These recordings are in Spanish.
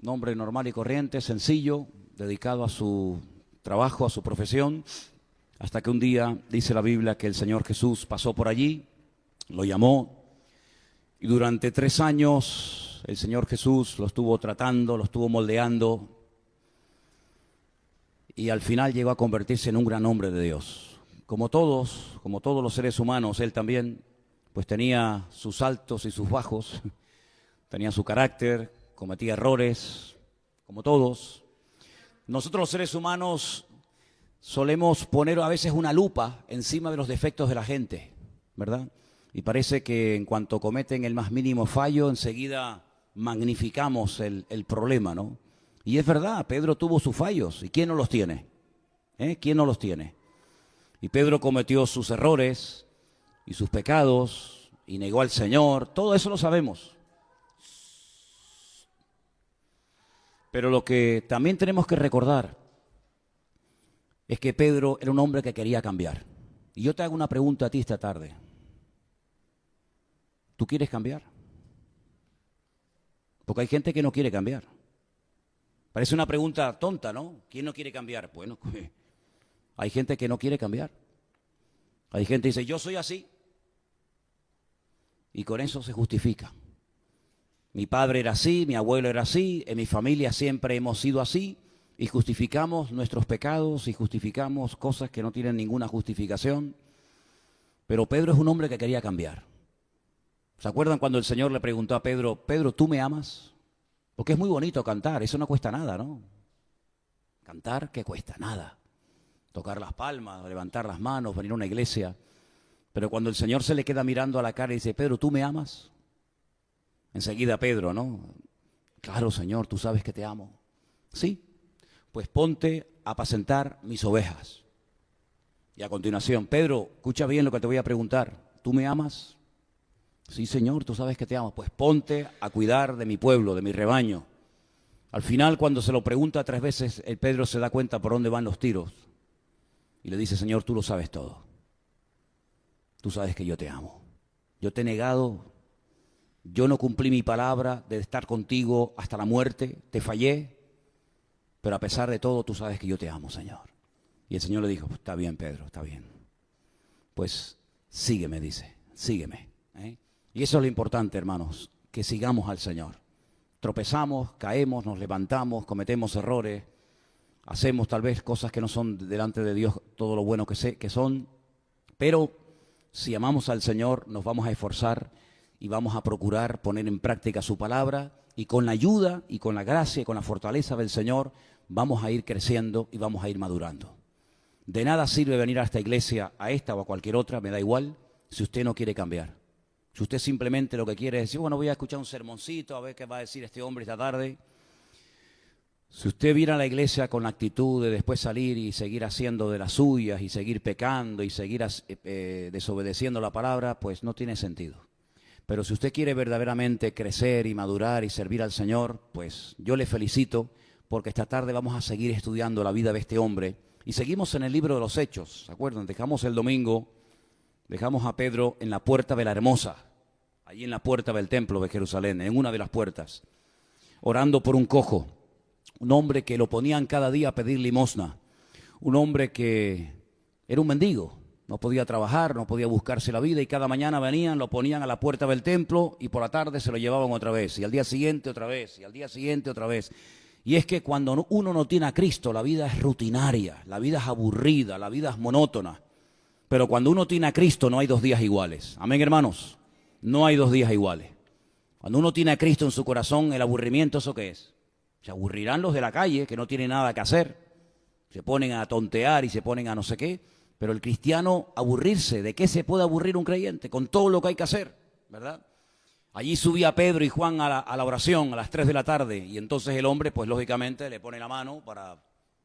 un hombre normal y corriente, sencillo, dedicado a su trabajo, a su profesión, hasta que un día dice la Biblia que el Señor Jesús pasó por allí, lo llamó, y durante 3 años el Señor Jesús lo estuvo tratando, lo estuvo moldeando, y al final llegó a convertirse en un gran hombre de Dios. Como todos los seres humanos, él también pues tenía sus altos y sus bajos, tenía su carácter, cometía errores, como todos. Nosotros los seres humanos solemos poner a veces una lupa encima de los defectos de la gente, ¿verdad? Y parece que en cuanto cometen el más mínimo fallo, enseguida magnificamos el problema, ¿no? Y es verdad, Pedro tuvo sus fallos. ¿Y quién no los tiene? ¿Quién no los tiene? Y Pedro cometió sus errores y sus pecados y negó al Señor. Todo eso lo sabemos. Pero lo que también tenemos que recordar es que Pedro era un hombre que quería cambiar. Y yo te hago una pregunta a ti esta tarde. ¿Tú quieres cambiar? Porque hay gente que no quiere cambiar. Parece una pregunta tonta, ¿no? ¿Quién no quiere cambiar? Bueno, hay gente que no quiere cambiar. Hay gente que dice, yo soy así. Y con eso se justifica. Mi padre era así, mi abuelo era así, en mi familia siempre hemos sido así. Y justificamos nuestros pecados y justificamos cosas que no tienen ninguna justificación. Pero Pedro es un hombre que quería cambiar. ¿Se acuerdan cuando el Señor le preguntó a Pedro, Pedro, ¿tú me amas? Porque es muy bonito cantar, eso no cuesta nada, ¿no? Cantar, ¿qué cuesta? Nada. Tocar las palmas, levantar las manos, venir a una iglesia. Pero cuando el Señor se le queda mirando a la cara y dice, Pedro, ¿tú me amas? Enseguida Pedro, ¿no? Claro, Señor, tú sabes que te amo. Sí, pues ponte a apacentar mis ovejas. Y a continuación, Pedro, escucha bien lo que te voy a preguntar. ¿Tú me amas? Sí, Señor, tú sabes que te amo. Pues ponte a cuidar de mi pueblo, de mi rebaño. Al final, cuando se lo pregunta 3 veces, el Pedro se da cuenta por dónde van los tiros. Y le dice, Señor, tú lo sabes todo. Tú sabes que yo te amo. Yo te he negado, yo no cumplí mi palabra de estar contigo hasta la muerte, te fallé, pero a pesar de todo, tú sabes que yo te amo, Señor. Y el Señor le dijo, está bien, Pedro, está bien. Pues sígueme, dice, sígueme. Y eso es lo importante, hermanos, que sigamos al Señor. Tropezamos, caemos, nos levantamos, cometemos errores, hacemos tal vez cosas que no son delante de Dios todo lo bueno que son, pero si amamos al Señor nos vamos a esforzar y vamos a procurar poner en práctica su palabra y con la ayuda y con la gracia y con la fortaleza del Señor vamos a ir creciendo y vamos a ir madurando. De nada sirve venir a esta iglesia, a esta o a cualquier otra, me da igual, si usted no quiere cambiar. Si usted simplemente lo que quiere es decir, bueno, voy a escuchar un sermoncito, a ver qué va a decir este hombre esta tarde. Si usted viene a la iglesia con la actitud de después salir y seguir haciendo de las suyas y seguir pecando y seguir desobedeciendo la palabra, pues no tiene sentido. Pero si usted quiere verdaderamente crecer y madurar y servir al Señor, pues yo le felicito porque esta tarde vamos a seguir estudiando la vida de este hombre. Y seguimos en el libro de los Hechos, ¿se acuerdan? Dejamos el domingo, dejamos a Pedro en la puerta de la Hermosa, allí en la puerta del templo de Jerusalén, en una de las puertas, orando por un cojo, un hombre que lo ponían cada día a pedir limosna, un hombre que era un mendigo, no podía trabajar, no podía buscarse la vida y cada mañana venían, lo ponían a la puerta del templo y por la tarde se lo llevaban otra vez y al día siguiente otra vez y al día siguiente otra vez. Y es que cuando uno no tiene a Cristo, la vida es rutinaria, la vida es aburrida, la vida es monótona. Pero cuando uno tiene a Cristo no hay 2 días iguales. Amén, hermanos. No hay 2 días iguales. Cuando uno tiene a Cristo en su corazón, el aburrimiento, ¿eso qué es? Se aburrirán los de la calle que no tienen nada que hacer. Se ponen a tontear y se ponen a no sé qué. Pero el cristiano, aburrirse, ¿de qué se puede aburrir un creyente? Con todo lo que hay que hacer, ¿verdad? Allí subía Pedro y Juan a la oración a las 3 de la tarde. Y entonces el hombre, pues lógicamente, le pone la mano para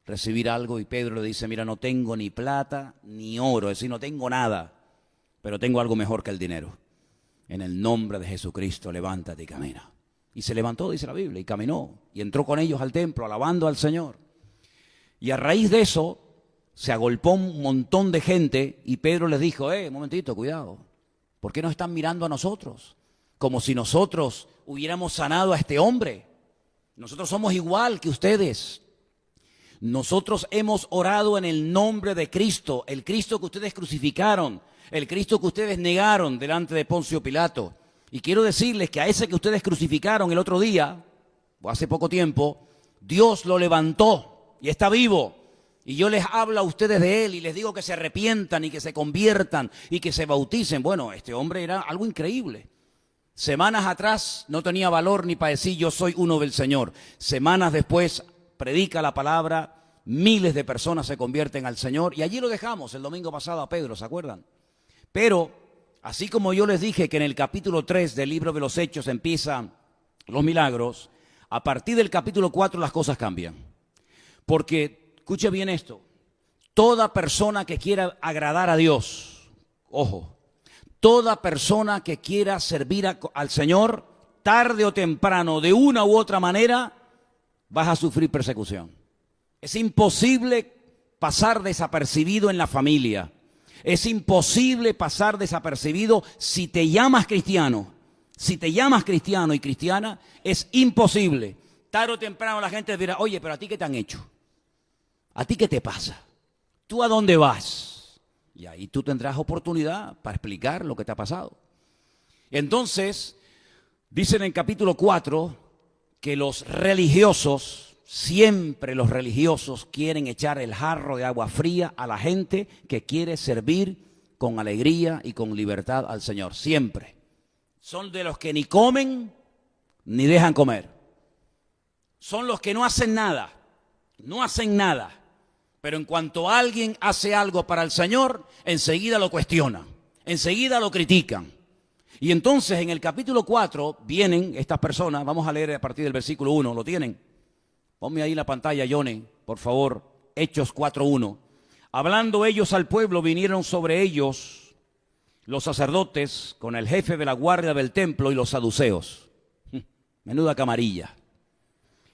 recibir algo y Pedro le dice, mira, no tengo ni plata ni oro, es decir, no tengo nada, pero tengo algo mejor que el dinero. En el nombre de Jesucristo, levántate y camina. Y se levantó, dice la Biblia, y caminó, y entró con ellos al templo, alabando al Señor. Y a raíz de eso, se agolpó un montón de gente, y Pedro les dijo, un momentito, cuidado, ¿por qué nos están mirando a nosotros? Como si nosotros hubiéramos sanado a este hombre. Nosotros somos igual que ustedes. Nosotros hemos orado en el nombre de Cristo, el Cristo que ustedes crucificaron, el Cristo que ustedes negaron delante de Poncio Pilato. Y quiero decirles que a ese que ustedes crucificaron el otro día, o hace poco tiempo, Dios lo levantó y está vivo. Y yo les hablo a ustedes de él y les digo que se arrepientan y que se conviertan y que se bauticen. Bueno, este hombre era algo increíble. Semanas atrás no tenía valor ni para decir yo soy uno del Señor. Semanas después predica la palabra, miles de personas se convierten al Señor. Y allí lo dejamos el domingo pasado a Pedro, ¿se acuerdan? Pero, así como yo les dije que en el capítulo 3 del libro de los Hechos empiezan los milagros, a partir del capítulo 4 las cosas cambian. Porque, escuche bien esto, toda persona que quiera agradar a Dios, ojo, toda persona que quiera servir al Señor, tarde o temprano, de una u otra manera, vas a sufrir persecución. Es imposible pasar desapercibido en la familia. Es imposible pasar desapercibido si te llamas cristiano. Si te llamas cristiano y cristiana, es imposible. Tarde o temprano la gente dirá, oye, pero ¿a ti qué te han hecho? ¿A ti qué te pasa? ¿Tú a dónde vas? Y ahí tú tendrás oportunidad para explicar lo que te ha pasado. Entonces, dicen en capítulo 4 que los religiosos, siempre los religiosos quieren echar el jarro de agua fría a la gente que quiere servir con alegría y con libertad al Señor. Siempre. Son de los que ni comen ni dejan comer. Son los que no hacen nada. No hacen nada. Pero en cuanto alguien hace algo para el Señor, enseguida lo cuestionan, enseguida lo critican. Y entonces en el capítulo 4 vienen estas personas, vamos a leer a partir del versículo 1, ¿lo tienen? Ponme ahí la pantalla, Johnny, por favor, Hechos 4:1. Hablando ellos al pueblo, vinieron sobre ellos los sacerdotes con el jefe de la guardia del templo y los saduceos. Menuda camarilla.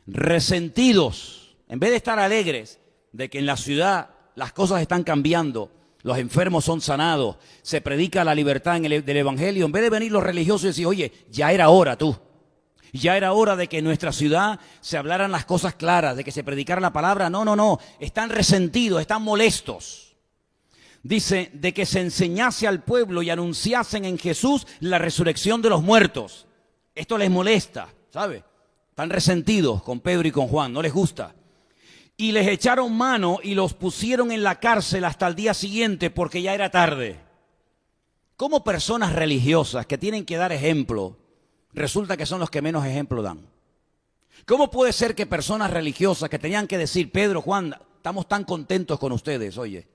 Resentidos, en vez de estar alegres de que en la ciudad las cosas están cambiando, los enfermos son sanados, se predica la libertad del Evangelio, en vez de venir los religiosos y decir, oye, ya era hora tú. Ya era hora de que en nuestra ciudad se hablaran las cosas claras, de que se predicara la palabra. No. Están resentidos, están molestos. Dice, de que se enseñase al pueblo y anunciasen en Jesús la resurrección de los muertos. Esto les molesta, ¿sabe? Están resentidos con Pedro y con Juan, no les gusta. Y les echaron mano y los pusieron en la cárcel hasta el día siguiente porque ya era tarde. Como personas religiosas que tienen que dar ejemplo, resulta que son los que menos ejemplo dan. ¿Cómo puede ser que personas religiosas que tenían que decir, Pedro, Juan, estamos tan contentos con ustedes, oye,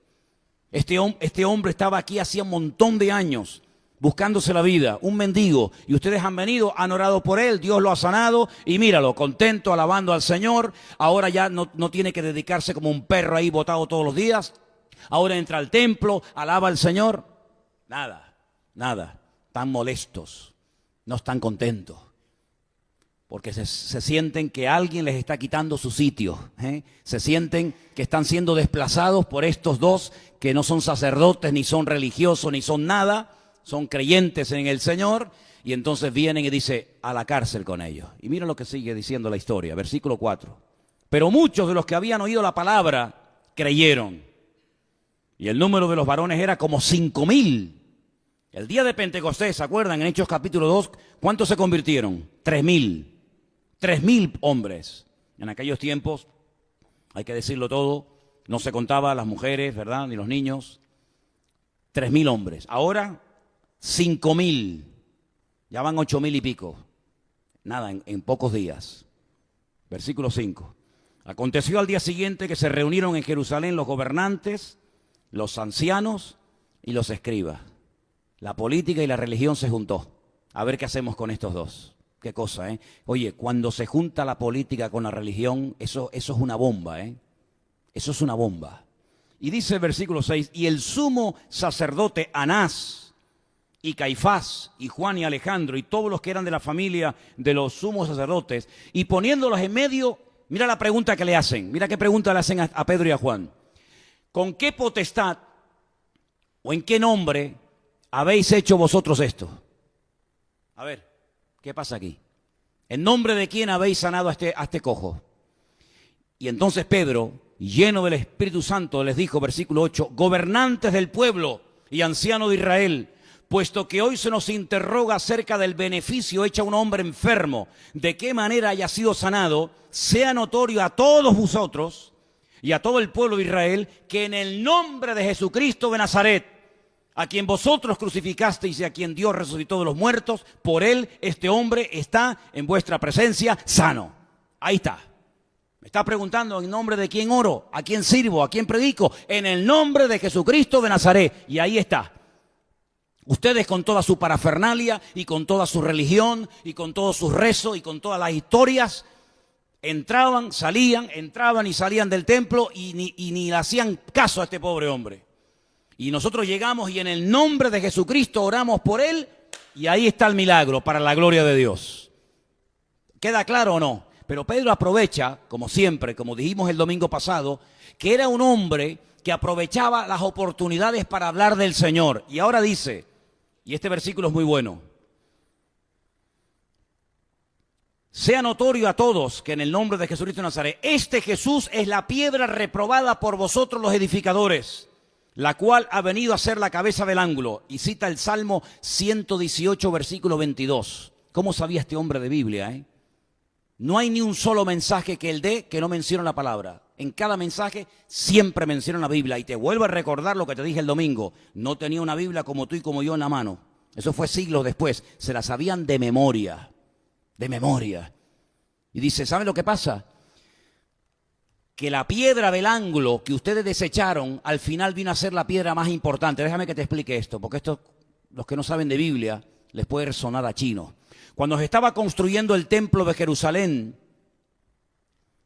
este hombre estaba aquí hacía un montón de años buscándose la vida, un mendigo, y ustedes han venido, han orado por él, Dios lo ha sanado, y míralo, contento, alabando al Señor, ahora ya no tiene que dedicarse como un perro ahí botado todos los días, ahora entra al templo, alaba al Señor. Nada, están molestos, no están contentos, porque se sienten que alguien les está quitando su sitio, se sienten que están siendo desplazados por estos dos que no son sacerdotes, ni son religiosos, ni son nada, son creyentes en el Señor, y entonces vienen y dice, a la cárcel con ellos. Y mira lo que sigue diciendo la historia, versículo 4. Pero muchos de los que habían oído la palabra creyeron, y el número de los varones era como 5,000. El día de Pentecostés, ¿se acuerdan? En Hechos capítulo 2, ¿cuántos se convirtieron? 3,000. 3,000 hombres. En aquellos tiempos, hay que decirlo todo, no se contaba las mujeres, ¿verdad? Ni los niños. 3,000 hombres. Ahora 5,000, ya van 8,000 y pico, nada, en pocos días. Versículo 5. Aconteció al día siguiente que se reunieron en Jerusalén los gobernantes, los ancianos y los escribas. La política y la religión se juntó. A ver qué hacemos con estos dos. Qué cosa, ¿eh? Oye, cuando se junta la política con la religión, eso es una bomba, ¿eh? Eso es una bomba. Y dice el versículo 6, y el sumo sacerdote Anás, y Caifás, y Juan y Alejandro, y todos los que eran de la familia de los sumos sacerdotes, y poniéndolos en medio, mira la pregunta que le hacen, mira qué pregunta le hacen a Pedro y a Juan. ¿Con qué potestad o en qué nombre habéis hecho vosotros esto? A ver, ¿qué pasa aquí? ¿En nombre de quién habéis sanado a este cojo? Y entonces Pedro, lleno del Espíritu Santo, les dijo, versículo 8, gobernantes del pueblo y ancianos de Israel, puesto que hoy se nos interroga acerca del beneficio hecho a un hombre enfermo, de qué manera haya sido sanado, sea notorio a todos vosotros y a todo el pueblo de Israel, que en el nombre de Jesucristo de Nazaret, a quien vosotros crucificasteis y a quien Dios resucitó de los muertos, por él este hombre está en vuestra presencia sano. Ahí está. Me está preguntando en nombre de quién oro, a quién sirvo, a quién predico. En el nombre de Jesucristo de Nazaret. Y ahí está. Ustedes con toda su parafernalia y con toda su religión y con todos sus rezos y con todas las historias, entraban y salían del templo y ni le hacían caso a este pobre hombre. Y nosotros llegamos y en el nombre de Jesucristo oramos por él y ahí está el milagro para la gloria de Dios. ¿Queda claro o no? Pero Pedro aprovecha, como siempre, como dijimos el domingo pasado, que era un hombre que aprovechaba las oportunidades para hablar del Señor. Y ahora dice, y este versículo es muy bueno, sea notorio a todos que en el nombre de Jesucristo de Nazaret, este Jesús es la piedra reprobada por vosotros los edificadores, la cual ha venido a ser la cabeza del ángulo. Y cita el Salmo 118, versículo 22. ¿Cómo sabía este hombre de Biblia, No hay ni un solo mensaje que él dé que no mencione la palabra. En cada mensaje siempre menciona la Biblia. Y te vuelvo a recordar lo que te dije el domingo. No tenía una Biblia como tú y como yo en la mano. Eso fue siglos después. Se la sabían de memoria. De memoria. Y dice, ¿saben lo que pasa? Que la piedra del ángulo que ustedes desecharon, al final vino a ser la piedra más importante. Déjame que te explique esto, porque esto, los que no saben de Biblia, les puede sonar a chino. Cuando se estaba construyendo el templo de Jerusalén,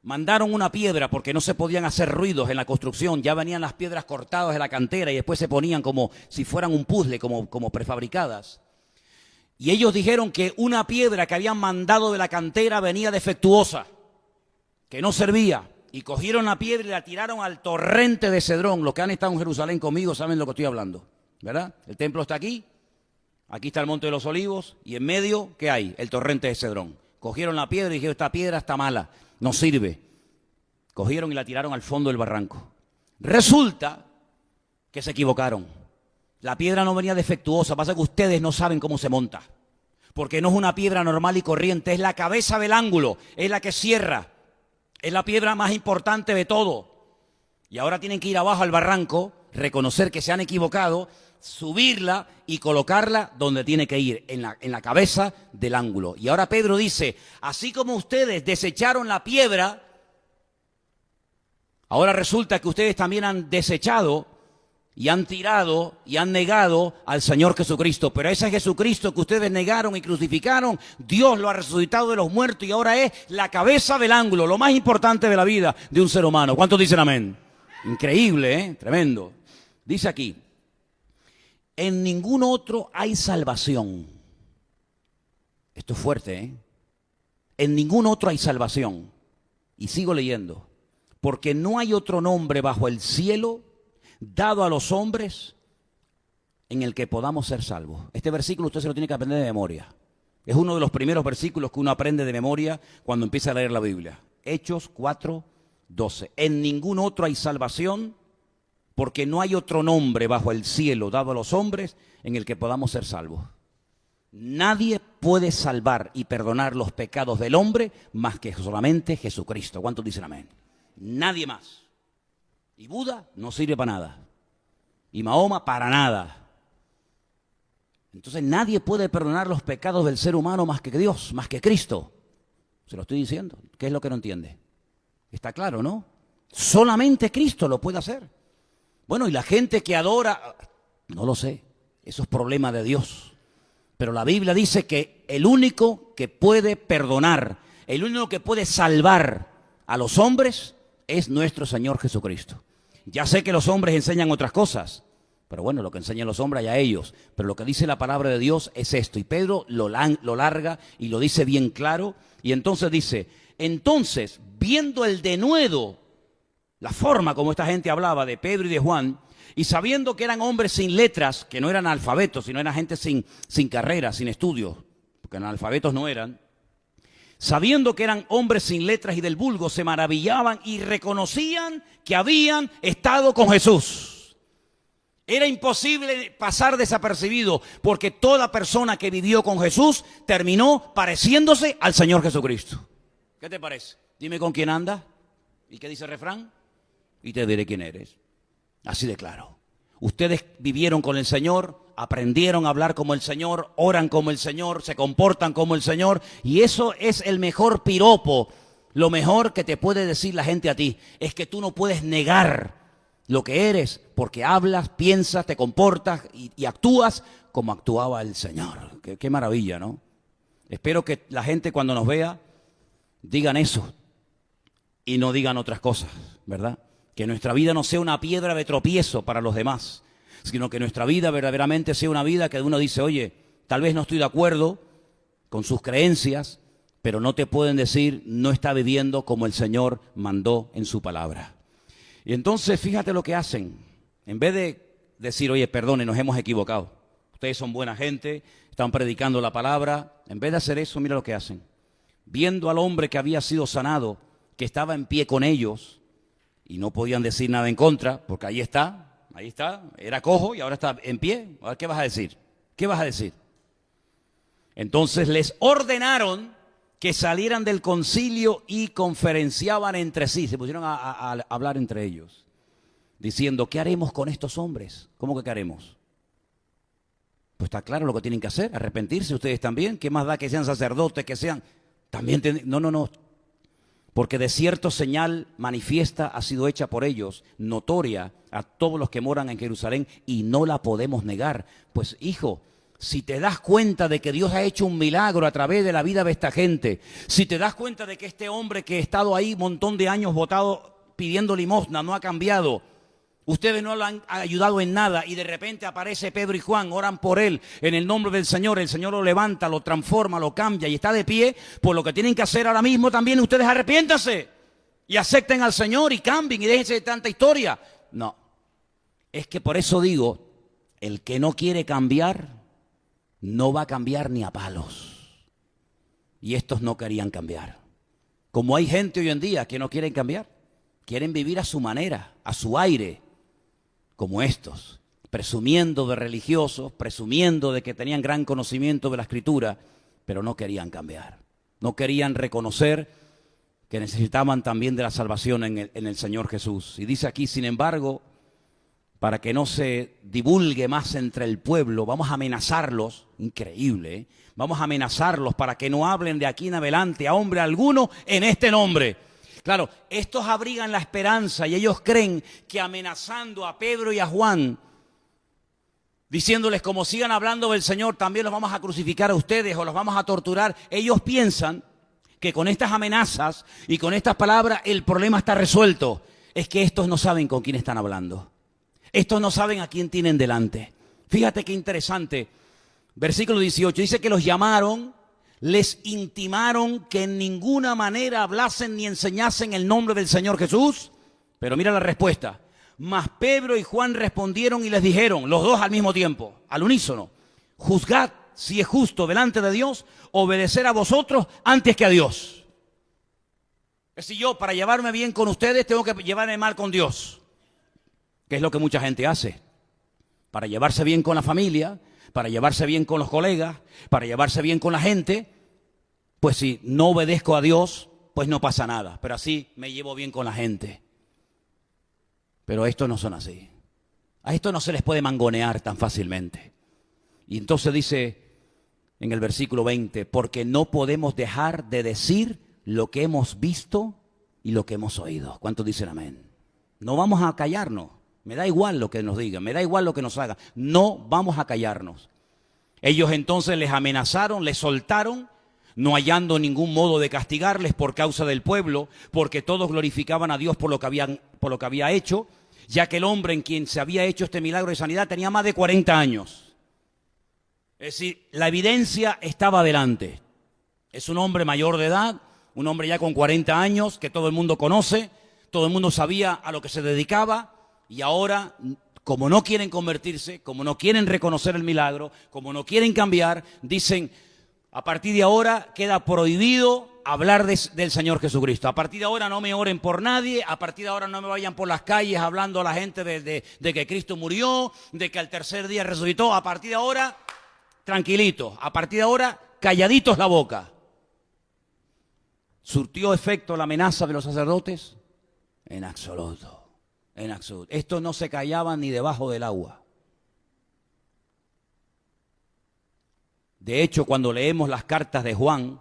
mandaron una piedra porque no se podían hacer ruidos en la construcción. Ya venían las piedras cortadas de la cantera y después se ponían como si fueran un puzzle, como prefabricadas. Y ellos dijeron que una piedra que habían mandado de la cantera venía defectuosa, que no servía. Y cogieron la piedra y la tiraron al torrente de Cedrón. Los que han estado en Jerusalén conmigo saben lo que estoy hablando, ¿verdad? El templo está aquí. Aquí está el Monte de los Olivos y en medio, ¿qué hay? El torrente de Cedrón. Cogieron la piedra y dijeron, esta piedra está mala, no sirve. Cogieron y la tiraron al fondo del barranco. Resulta que se equivocaron. La piedra no venía defectuosa, pasa que ustedes no saben cómo se monta. Porque no es una piedra normal y corriente, es la cabeza del ángulo, es la que cierra. Es la piedra más importante de todo. Y ahora tienen que ir abajo al barranco, reconocer que se han equivocado, subirla y colocarla donde tiene que ir, en la cabeza del ángulo. Y ahora Pedro dice, así como ustedes desecharon la piedra, ahora resulta que ustedes también han desechado y han tirado y han negado al Señor Jesucristo. Pero ese Jesucristo que ustedes negaron y crucificaron, Dios lo ha resucitado de los muertos y ahora es la cabeza del ángulo, lo más importante de la vida de un ser humano. ¿Cuántos dicen amén? Increíble, Tremendo. Dice aquí, en ningún otro hay salvación. Esto es fuerte, En ningún otro hay salvación. Y sigo leyendo. Porque no hay otro nombre bajo el cielo dado a los hombres en el que podamos ser salvos. Este versículo usted se lo tiene que aprender de memoria. Es uno de los primeros versículos que uno aprende de memoria cuando empieza a leer la Biblia. Hechos 4:12. En ningún otro hay salvación, porque no hay otro nombre bajo el cielo dado a los hombres en el que podamos ser salvos. Nadie puede salvar y perdonar los pecados del hombre más que solamente Jesucristo. ¿Cuántos dicen amén? Nadie más. Y Buda no sirve para nada. Y Mahoma para nada. Entonces nadie puede perdonar los pecados del ser humano más que Dios, más que Cristo. Se lo estoy diciendo. ¿Qué es lo que no entiende? Está claro, ¿no? Solamente Cristo lo puede hacer. Bueno, y la gente que adora, no lo sé, eso es problema de Dios. Pero la Biblia dice que el único que puede perdonar, el único que puede salvar a los hombres es nuestro Señor Jesucristo. Ya sé que los hombres enseñan otras cosas, pero bueno, lo que enseñan los hombres a ellos. Pero lo que dice la palabra de Dios es esto. Y Pedro lo larga y lo dice bien claro. Y entonces dice, entonces, viendo el denuedo, la forma como esta gente hablaba de Pedro y de Juan, y sabiendo que eran hombres sin letras, que no eran analfabetos, sino eran gente sin carrera, sin estudios, porque analfabetos no eran, sabiendo que eran hombres sin letras y del vulgo, se maravillaban y reconocían que habían estado con Jesús. Era imposible pasar desapercibido, porque toda persona que vivió con Jesús terminó pareciéndose al Señor Jesucristo. ¿Qué te parece? Dime con quién andas. ¿Y qué dice el refrán? Y te diré quién eres. Así de claro. Ustedes vivieron con el Señor, aprendieron a hablar como el Señor, oran como el Señor, se comportan como el Señor, y eso es el mejor piropo. Lo mejor que te puede decir la gente a ti es que tú no puedes negar lo que eres, porque hablas, piensas, te comportas y actúas como actuaba el Señor. Qué maravilla, ¿no? Espero que la gente cuando nos vea digan eso y no digan otras cosas, ¿verdad? Que nuestra vida no sea una piedra de tropiezo para los demás, sino que nuestra vida verdaderamente sea una vida que uno dice, oye, tal vez no estoy de acuerdo con sus creencias, pero no te pueden decir, no está viviendo como el Señor mandó en su palabra. Y entonces fíjate lo que hacen. En vez de decir, oye, perdone, nos hemos equivocado, ustedes son buena gente, están predicando la palabra, en vez de hacer eso, mira lo que hacen. Viendo al hombre que había sido sanado, que estaba en pie con ellos, y no podían decir nada en contra, porque ahí está, era cojo y ahora está en pie. A ver, ¿qué vas a decir? ¿Qué vas a decir? Entonces les ordenaron que salieran del concilio y conferenciaban entre sí. Se pusieron a hablar entre ellos, diciendo, ¿qué haremos con estos hombres? ¿Cómo que qué haremos? Pues está claro lo que tienen que hacer, arrepentirse ustedes también. ¿Qué más da que sean sacerdotes, que sean? También no. Porque de cierto señal manifiesta ha sido hecha por ellos, notoria a todos los que moran en Jerusalén, y no la podemos negar. Pues hijo, si te das cuenta de que Dios ha hecho un milagro a través de la vida de esta gente, si te das cuenta de que este hombre que ha estado ahí un montón de años botado pidiendo limosna no ha cambiado, ustedes no lo han ayudado en nada, y de repente aparece Pedro y Juan, oran por él en el nombre del Señor, el Señor lo levanta, lo transforma, lo cambia y está de pie, pues lo que tienen que hacer ahora mismo también ustedes arrepiéntanse y acepten al Señor y cambien y déjense de tanta historia. No, es que por eso digo, el que no quiere cambiar, no va a cambiar ni a palos. Y estos no querían cambiar. Como hay gente hoy en día que no quieren cambiar, quieren vivir a su manera, a su aire, como estos, presumiendo de religiosos, presumiendo de que tenían gran conocimiento de la Escritura, pero no querían cambiar. No querían reconocer que necesitaban también de la salvación en el Señor Jesús. Y dice aquí, sin embargo, para que no se divulgue más entre el pueblo, vamos a amenazarlos, increíble, ¿eh? Vamos a amenazarlos para que no hablen de aquí en adelante a hombre alguno en este nombre. Claro, estos abrigan la esperanza y ellos creen que amenazando a Pedro y a Juan, diciéndoles como sigan hablando del Señor, también los vamos a crucificar a ustedes o los vamos a torturar, ellos piensan que con estas amenazas y con estas palabras el problema está resuelto. Es que estos no saben con quién están hablando. Estos no saben a quién tienen delante. Fíjate qué interesante. Versículo 18 dice que los llamaron, les intimaron que en ninguna manera hablasen ni enseñasen el nombre del Señor Jesús. Pero mira la respuesta. Mas Pedro y Juan respondieron y les dijeron, los dos al mismo tiempo, al unísono, juzgad si es justo delante de Dios obedecer a vosotros antes que a Dios. Es decir, yo para llevarme bien con ustedes tengo que llevarme mal con Dios, que es lo que mucha gente hace. Para llevarse bien con la familia, para llevarse bien con los colegas, para llevarse bien con la gente, pues si no obedezco a Dios, pues no pasa nada, pero así me llevo bien con la gente. Pero estos no son así. A estos no se les puede mangonear tan fácilmente. Y entonces dice en el versículo 20, porque no podemos dejar de decir lo que hemos visto y lo que hemos oído. ¿Cuántos dicen amén? No vamos a callarnos. Me da igual lo que nos digan, me da igual lo que nos hagan. No vamos a callarnos. Ellos entonces les amenazaron, les soltaron, no hallando ningún modo de castigarles por causa del pueblo, porque todos glorificaban a Dios por lo que había hecho, ya que el hombre en quien se había hecho este milagro de sanidad tenía más de 40 años. Es decir, la evidencia estaba delante. Es un hombre mayor de edad, un hombre ya con 40 años, que todo el mundo conoce, todo el mundo sabía a lo que se dedicaba, y ahora, como no quieren convertirse, como no quieren reconocer el milagro, como no quieren cambiar, dicen, a partir de ahora queda prohibido hablar del Señor Jesucristo. A partir de ahora no me oren por nadie, a partir de ahora no me vayan por las calles hablando a la gente de que Cristo murió, de que al tercer día resucitó. A partir de ahora, tranquilitos. A partir de ahora, calladitos la boca. ¿Surtió efecto la amenaza de los sacerdotes? En absoluto, en absoluto. Estos no se callaban ni debajo del agua. De hecho, cuando leemos las cartas de Juan,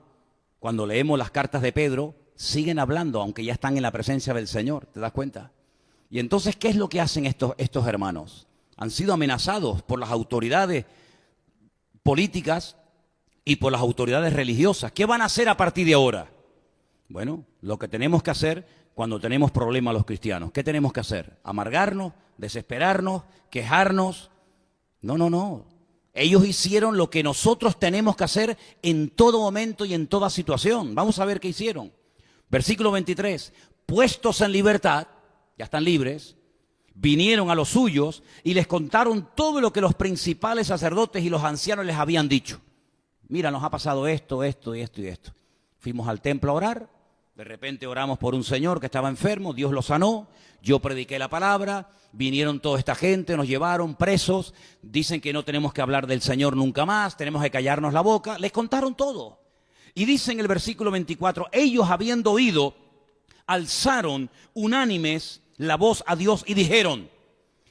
cuando leemos las cartas de Pedro, siguen hablando, aunque ya están en la presencia del Señor, ¿te das cuenta? Y entonces, ¿qué es lo que hacen estos hermanos? Han sido amenazados por las autoridades políticas y por las autoridades religiosas. ¿Qué van a hacer a partir de ahora? Bueno, lo que tenemos que hacer cuando tenemos problemas los cristianos. ¿Qué tenemos que hacer? ¿Amargarnos? ¿Desesperarnos? ¿Quejarnos? No, no, no. Ellos hicieron lo que nosotros tenemos que hacer en todo momento y en toda situación. Vamos a ver qué hicieron. Versículo 23. Puestos en libertad, ya están libres, vinieron a los suyos y les contaron todo lo que los principales sacerdotes y los ancianos les habían dicho. Mira, nos ha pasado esto, esto y esto y esto. Fuimos al templo a orar, de repente oramos por un señor que estaba enfermo, Dios lo sanó, yo prediqué la palabra, vinieron toda esta gente, nos llevaron presos, dicen que no tenemos que hablar del Señor nunca más, tenemos que callarnos la boca, les contaron todo. Y dice en el versículo 24, ellos habiendo oído, alzaron unánimes la voz a Dios y dijeron,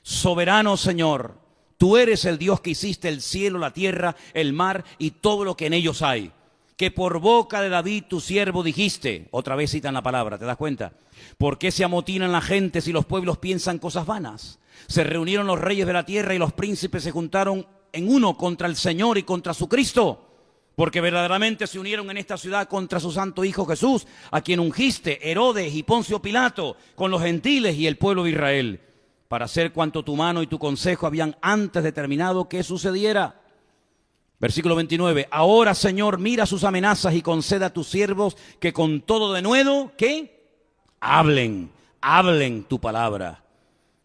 soberano Señor, tú eres el Dios que hiciste el cielo, la tierra, el mar y todo lo que en ellos hay. Que por boca de David tu siervo dijiste, otra vez citan la palabra, ¿te das cuenta? ¿Por qué se amotinan la gente si los pueblos piensan cosas vanas? Se reunieron los reyes de la tierra y los príncipes se juntaron en uno contra el Señor y contra su Cristo. Porque verdaderamente se unieron en esta ciudad contra su santo Hijo Jesús, a quien ungiste Herodes y Poncio Pilato, con los gentiles y el pueblo de Israel, para hacer cuanto tu mano y tu consejo habían antes determinado que sucediera. Versículo 29, ahora Señor, mira sus amenazas y conceda a tus siervos que con todo denuedo, ¿qué? Hablen tu palabra.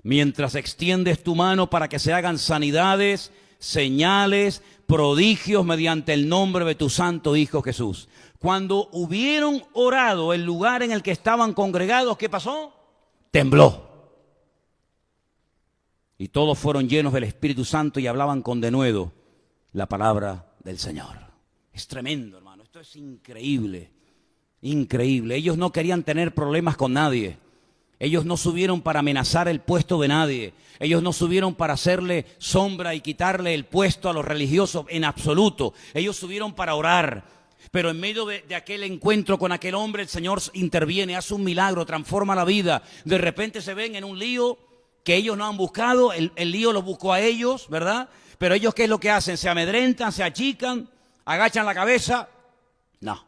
Mientras extiendes tu mano para que se hagan sanidades, señales, prodigios mediante el nombre de tu santo Hijo Jesús. Cuando hubieron orado el lugar en el que estaban congregados, ¿qué pasó? Tembló. Y todos fueron llenos del Espíritu Santo y hablaban con denuedo la palabra del Señor. Es tremendo, hermano. Esto es increíble. Increíble. Ellos no querían tener problemas con nadie. Ellos no subieron para amenazar el puesto de nadie. Ellos no subieron para hacerle sombra y quitarle el puesto a los religiosos en absoluto. Ellos subieron para orar. Pero en medio de aquel encuentro con aquel hombre, el Señor interviene, hace un milagro, transforma la vida. De repente se ven en un lío que ellos no han buscado. El lío los buscó a ellos, ¿verdad? Pero ellos, ¿qué es lo que hacen? Se amedrentan, se achican, agachan la cabeza. No.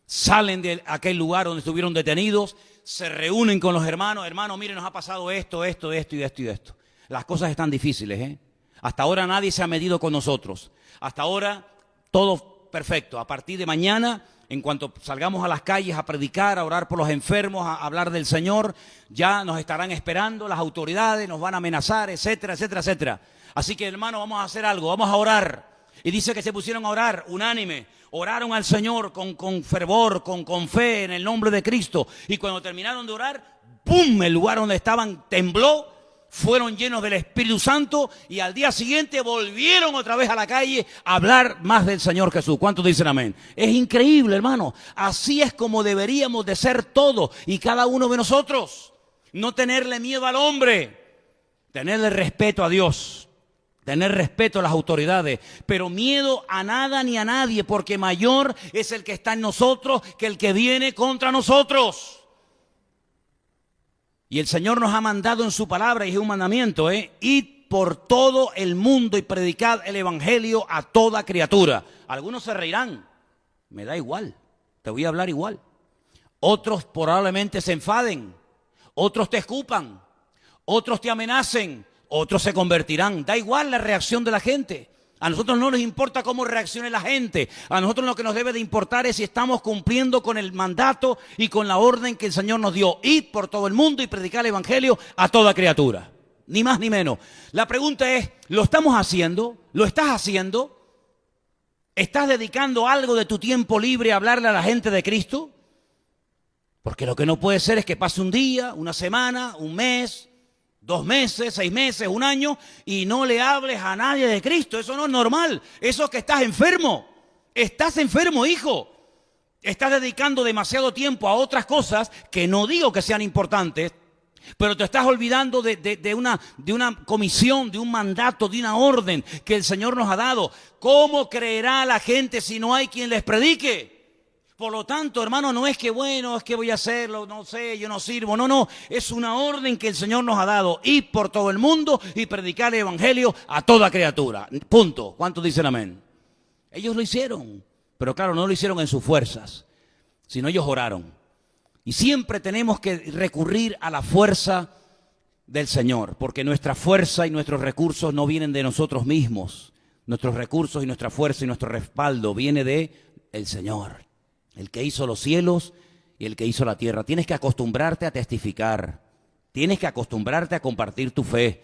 Salen de aquel lugar donde estuvieron detenidos, se reúnen con los hermanos. Hermanos, miren, nos ha pasado esto y esto y esto. Las cosas están difíciles, ¿eh? Hasta ahora nadie se ha medido con nosotros. Hasta ahora todo perfecto. A partir de mañana, en cuanto salgamos a las calles a predicar, a orar por los enfermos, a hablar del Señor, ya nos estarán esperando las autoridades, nos van a amenazar, etcétera, etcétera, etcétera. Así que, hermano, vamos a hacer algo, vamos a orar. Y dice que se pusieron a orar, unánime. Oraron al Señor con fervor, con fe en el nombre de Cristo. Y cuando terminaron de orar, ¡pum!, el lugar donde estaban tembló, fueron llenos del Espíritu Santo y al día siguiente volvieron otra vez a la calle a hablar más del Señor Jesús. ¿Cuántos dicen amén? Es increíble, hermano. Así es como deberíamos de ser todos y cada uno de nosotros. No tenerle miedo al hombre, tenerle respeto a Dios. Tener respeto a las autoridades, pero miedo a nada ni a nadie, porque mayor es el que está en nosotros que el que viene contra nosotros. Y el Señor nos ha mandado en su palabra, y es un mandamiento, id por todo el mundo y predicad el evangelio a toda criatura. Algunos se reirán, me da igual, te voy a hablar igual. Otros probablemente se enfaden, otros te escupan, otros te amenacen. Otros se convertirán. Da igual la reacción de la gente. A nosotros no nos importa cómo reaccione la gente. A nosotros lo que nos debe de importar es si estamos cumpliendo con el mandato y con la orden que el Señor nos dio. Id por todo el mundo y predicar el evangelio a toda criatura. Ni más ni menos. La pregunta es, ¿lo estamos haciendo? ¿Lo estás haciendo? ¿Estás dedicando algo de tu tiempo libre a hablarle a la gente de Cristo? Porque lo que no puede ser es que pase un día, una semana, un mes, 2 meses, 6 meses, un año y no le hables a nadie de Cristo. Eso no es normal. Eso es que estás enfermo. Estás enfermo, hijo. Estás dedicando demasiado tiempo a otras cosas que no digo que sean importantes, pero te estás olvidando de una comisión, de un mandato, de una orden que el Señor nos ha dado. ¿Cómo creerá la gente si no hay quien les predique? Por lo tanto, hermano, no es que bueno, es que voy a hacerlo, no sé, yo no sirvo. No, es una orden que el Señor nos ha dado. Ir por todo el mundo y predicar el evangelio a toda criatura. Punto. ¿Cuántos dicen amén? Ellos lo hicieron, pero claro, no lo hicieron en sus fuerzas, sino ellos oraron. Y siempre tenemos que recurrir a la fuerza del Señor, porque nuestra fuerza y nuestros recursos no vienen de nosotros mismos. Nuestros recursos y nuestra fuerza y nuestro respaldo viene de el Señor, el que hizo los cielos y el que hizo la tierra. Tienes que acostumbrarte a testificar, tienes que acostumbrarte a compartir tu fe,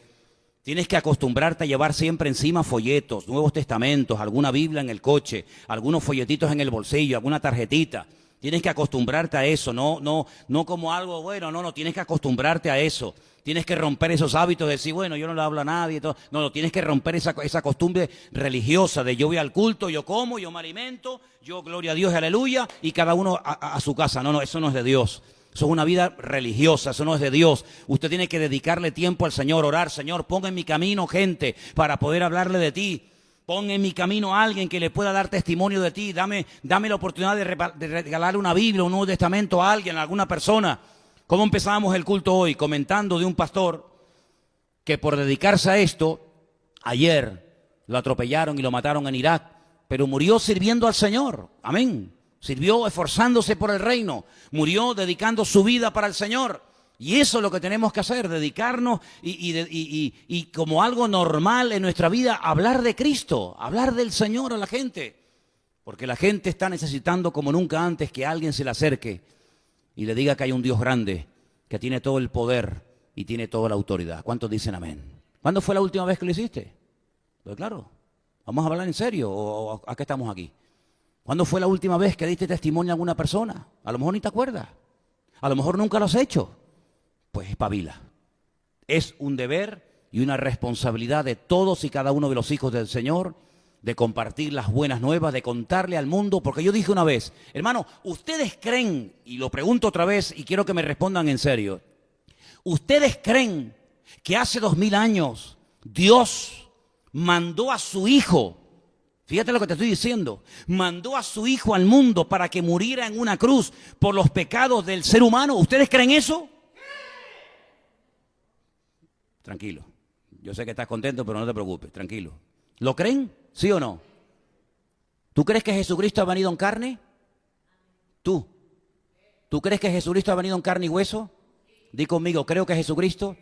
tienes que acostumbrarte a llevar siempre encima folletos, Nuevos Testamentos, alguna Biblia en el coche, algunos folletitos en el bolsillo, alguna tarjetita. Tienes que acostumbrarte a eso, no como algo bueno, no, tienes que acostumbrarte a eso. Tienes que romper esos hábitos de decir, bueno, yo no le hablo a nadie. Todo. No, tienes que romper esa costumbre religiosa de yo voy al culto, yo como, yo me alimento, yo gloria a Dios y aleluya, y cada uno a su casa. No, eso no es de Dios. Eso es una vida religiosa, eso no es de Dios. Usted tiene que dedicarle tiempo al Señor, orar, Señor, ponga en mi camino gente para poder hablarle de ti. Pon en mi camino a alguien que le pueda dar testimonio de ti. Dame la oportunidad de regalarle una Biblia, un Nuevo Testamento a alguien, a alguna persona. ¿Cómo empezamos el culto hoy? Comentando de un pastor que por dedicarse a esto, ayer lo atropellaron y lo mataron en Irak, pero murió sirviendo al Señor. Amén. Sirvió esforzándose por el reino. Murió dedicando su vida para el Señor. Y eso es lo que tenemos que hacer, dedicarnos y como algo normal en nuestra vida, hablar de Cristo, hablar del Señor a la gente. Porque la gente está necesitando como nunca antes que alguien se le acerque y le diga que hay un Dios grande, que tiene todo el poder y tiene toda la autoridad. ¿Cuántos dicen amén? ¿Cuándo fue la última vez que lo hiciste? Pues claro, vamos a hablar en serio o ¿a qué estamos aquí? ¿Cuándo fue la última vez que diste testimonio a alguna persona? A lo mejor ni te acuerdas, a lo mejor nunca lo has hecho. Pues espabila. Es un deber y una responsabilidad de todos y cada uno de los hijos del Señor de compartir las buenas nuevas, de contarle al mundo, porque yo dije una vez, hermano, ¿ustedes creen, y lo pregunto otra vez y quiero que me respondan en serio, ¿ustedes creen que hace 2000 años Dios mandó a su Hijo, fíjate lo que te estoy diciendo, mandó a su Hijo al mundo para que muriera en una cruz por los pecados del ser humano? ¿Ustedes creen eso? Tranquilo. Yo sé que estás contento, pero no te preocupes, tranquilo. ¿Lo creen? ¿Sí o no? ¿Tú crees que Jesucristo ha venido en carne? ¿Tú crees que Jesucristo ha venido en carne y hueso? Di conmigo, ¿creo que Jesucristo?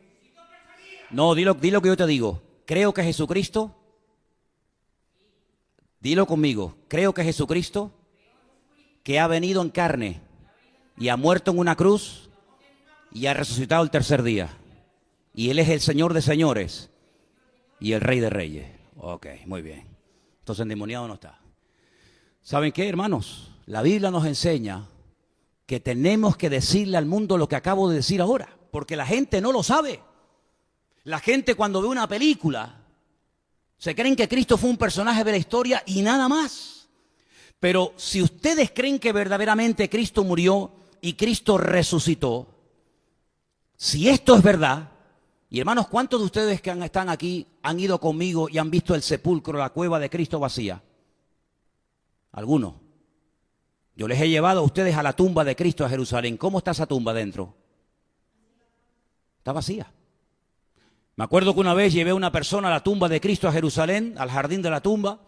No, di lo que yo te digo. ¿Creo que Jesucristo? Dilo conmigo. ¿Creo que Jesucristo, que ha venido en carne y ha muerto en una cruz y ha resucitado el tercer día? Y Él es el Señor de señores y el Rey de reyes. Ok, muy bien. Entonces endemoniado no está. ¿Saben qué, hermanos? La Biblia nos enseña que tenemos que decirle al mundo lo que acabo de decir ahora, porque la gente no lo sabe. La gente cuando ve una película se creen que Cristo fue un personaje de la historia y nada más. Pero si ustedes creen que verdaderamente Cristo murió y Cristo resucitó, si esto es verdad, y hermanos, ¿cuántos de ustedes que están aquí han ido conmigo y han visto el sepulcro, la cueva de Cristo vacía? Algunos. Yo les he llevado a ustedes a la tumba de Cristo a Jerusalén. ¿Cómo está esa tumba dentro? Está vacía. Me acuerdo que una vez llevé a una persona a la tumba de Cristo a Jerusalén, al jardín de la tumba,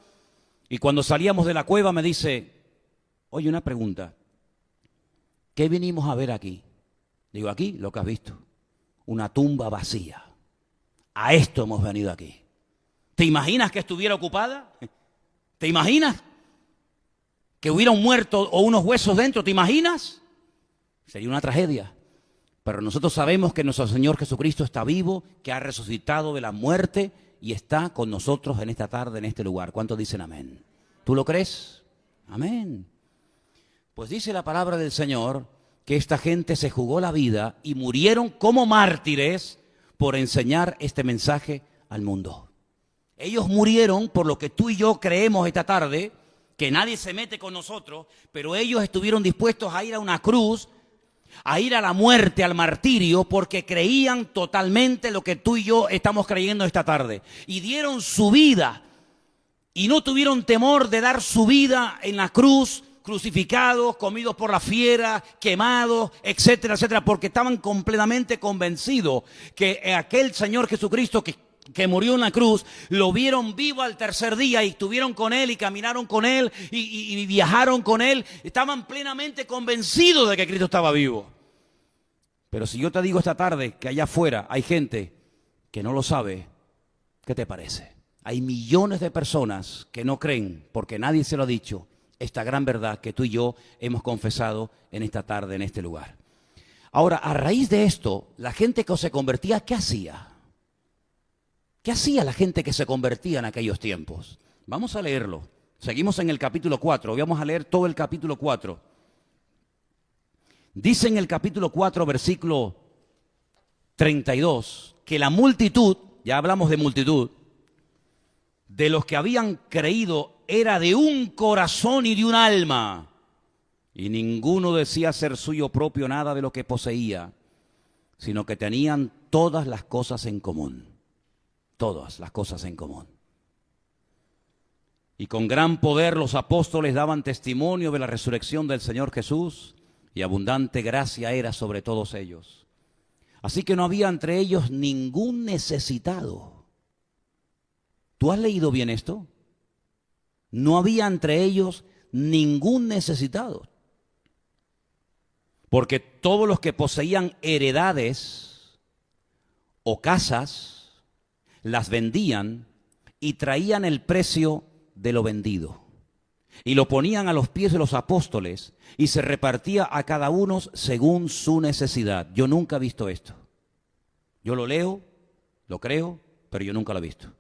y cuando salíamos de la cueva me dice, oye, una pregunta, ¿qué vinimos a ver aquí? Digo, aquí lo que has visto. Una tumba vacía. A esto hemos venido aquí. ¿Te imaginas que estuviera ocupada? ¿Te imaginas que hubiera un muerto o unos huesos dentro? ¿Te imaginas? Sería una tragedia. Pero nosotros sabemos que nuestro Señor Jesucristo está vivo, que ha resucitado de la muerte y está con nosotros en esta tarde, en este lugar. ¿Cuántos dicen amén? ¿Tú lo crees? Amén. Pues dice la palabra del Señor que esta gente se jugó la vida y murieron como mártires por enseñar este mensaje al mundo. Ellos murieron por lo que tú y yo creemos esta tarde, que nadie se mete con nosotros, pero ellos estuvieron dispuestos a ir a una cruz, a ir a la muerte, al martirio, porque creían totalmente lo que tú y yo estamos creyendo esta tarde. Y dieron su vida, y no tuvieron temor de dar su vida en la cruz, crucificados, comidos por la fiera, quemados, etcétera, etcétera, porque estaban completamente convencidos que aquel Señor Jesucristo que murió en la cruz, lo vieron vivo al tercer día y estuvieron con Él y caminaron con Él y viajaron con Él. Estaban plenamente convencidos de que Cristo estaba vivo. Pero si yo te digo esta tarde que allá afuera hay gente que no lo sabe, ¿qué te parece? Hay millones de personas que no creen porque nadie se lo ha dicho esta gran verdad que tú y yo hemos confesado en esta tarde, en este lugar. Ahora, a raíz de esto, la gente que se convertía, ¿qué hacía? ¿Qué hacía la gente que se convertía en aquellos tiempos? Vamos a leerlo. Seguimos en el capítulo 4. Vamos a leer todo el capítulo 4. Dice en el capítulo 4, versículo 32, que la multitud, ya hablamos de multitud, de los que habían creído era de un corazón y de un alma, y ninguno decía ser suyo propio nada de lo que poseía, sino que tenían todas las cosas en común. Todas las cosas en común. Y con gran poder los apóstoles daban testimonio de la resurrección del Señor Jesús, y abundante gracia era sobre todos ellos. Así que no había entre ellos ningún necesitado. ¿Tú has leído bien esto? No había entre ellos ningún necesitado. Porque todos los que poseían heredades o casas, las vendían y traían el precio de lo vendido. Y lo ponían a los pies de los apóstoles y se repartía a cada uno según su necesidad. Yo nunca he visto esto. Yo lo leo, lo creo, pero yo nunca lo he visto.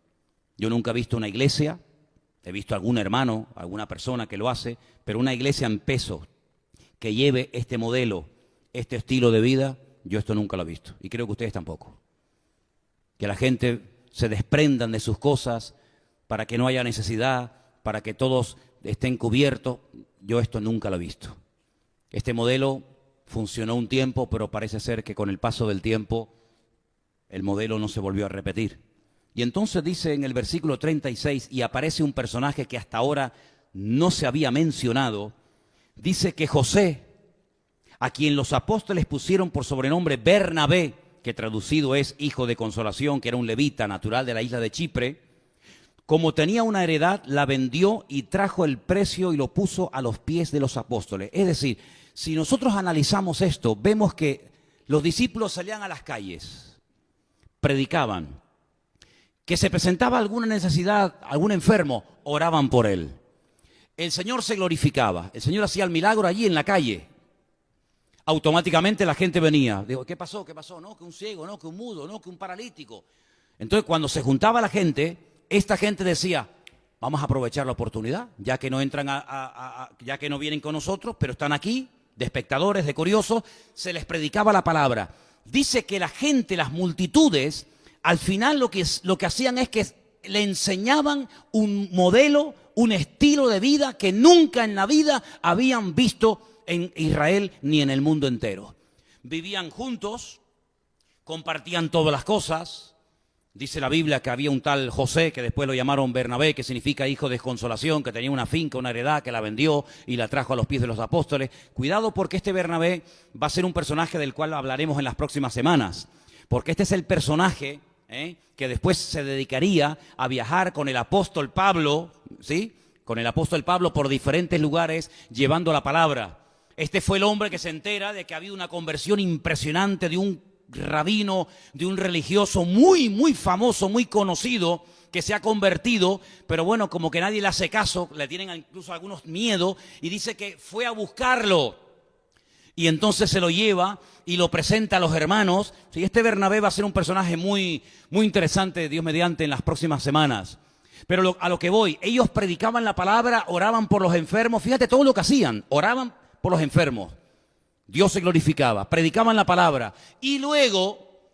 Yo nunca he visto una iglesia, he visto algún hermano, alguna persona que lo hace, pero una iglesia en peso que lleve este modelo, este estilo de vida, yo esto nunca lo he visto. Y creo que ustedes tampoco. Que la gente se desprendan de sus cosas para que no haya necesidad, para que todos estén cubiertos, yo esto nunca lo he visto. Este modelo funcionó un tiempo, pero parece ser que con el paso del tiempo el modelo no se volvió a repetir. Y entonces dice en el versículo 36, y aparece un personaje que hasta ahora no se había mencionado, dice que José, a quien los apóstoles pusieron por sobrenombre Bernabé, que traducido es hijo de consolación, que era un levita natural de la isla de Chipre, como tenía una heredad, la vendió y trajo el precio y lo puso a los pies de los apóstoles. Es decir, si nosotros analizamos esto, vemos que los discípulos salían a las calles, predicaban, que se presentaba alguna necesidad, algún enfermo, oraban por él. El Señor se glorificaba, el Señor hacía el milagro allí en la calle. Automáticamente la gente venía. Digo, ¿qué pasó? ¿Qué pasó? No, que un ciego, no, que un mudo, no, que un paralítico. Entonces, cuando se juntaba la gente, esta gente decía, vamos a aprovechar la oportunidad, ya que no entran ya que no vienen con nosotros, pero están aquí, de espectadores, de curiosos, se les predicaba la palabra. Dice que la gente, las multitudes, al final lo que hacían es que le enseñaban un modelo, un estilo de vida que nunca en la vida habían visto en Israel ni en el mundo entero. Vivían juntos, compartían todas las cosas. Dice la Biblia que había un tal José, que después lo llamaron Bernabé, que significa hijo de consolación, que tenía una finca, una heredad, que la vendió y la trajo a los pies de los apóstoles. Cuidado, porque este Bernabé va a ser un personaje del cual hablaremos en las próximas semanas. Porque este es el personaje que después se dedicaría a viajar con el apóstol Pablo, ¿sí? Con el apóstol Pablo por diferentes lugares llevando la palabra. Este fue el hombre que se entera de que ha habido una conversión impresionante de un rabino, de un religioso muy, muy famoso, muy conocido, que se ha convertido, pero bueno, como que nadie le hace caso, le tienen incluso algunos miedo, y dice que fue a buscarlo. Y entonces se lo lleva y lo presenta a los hermanos. Sí, este Bernabé va a ser un personaje muy, muy interesante, Dios mediante, en las próximas semanas. Pero a lo que voy, ellos predicaban la palabra, oraban por los enfermos. Fíjate todo lo que hacían, oraban por los enfermos. Dios se glorificaba, predicaban la palabra. Y luego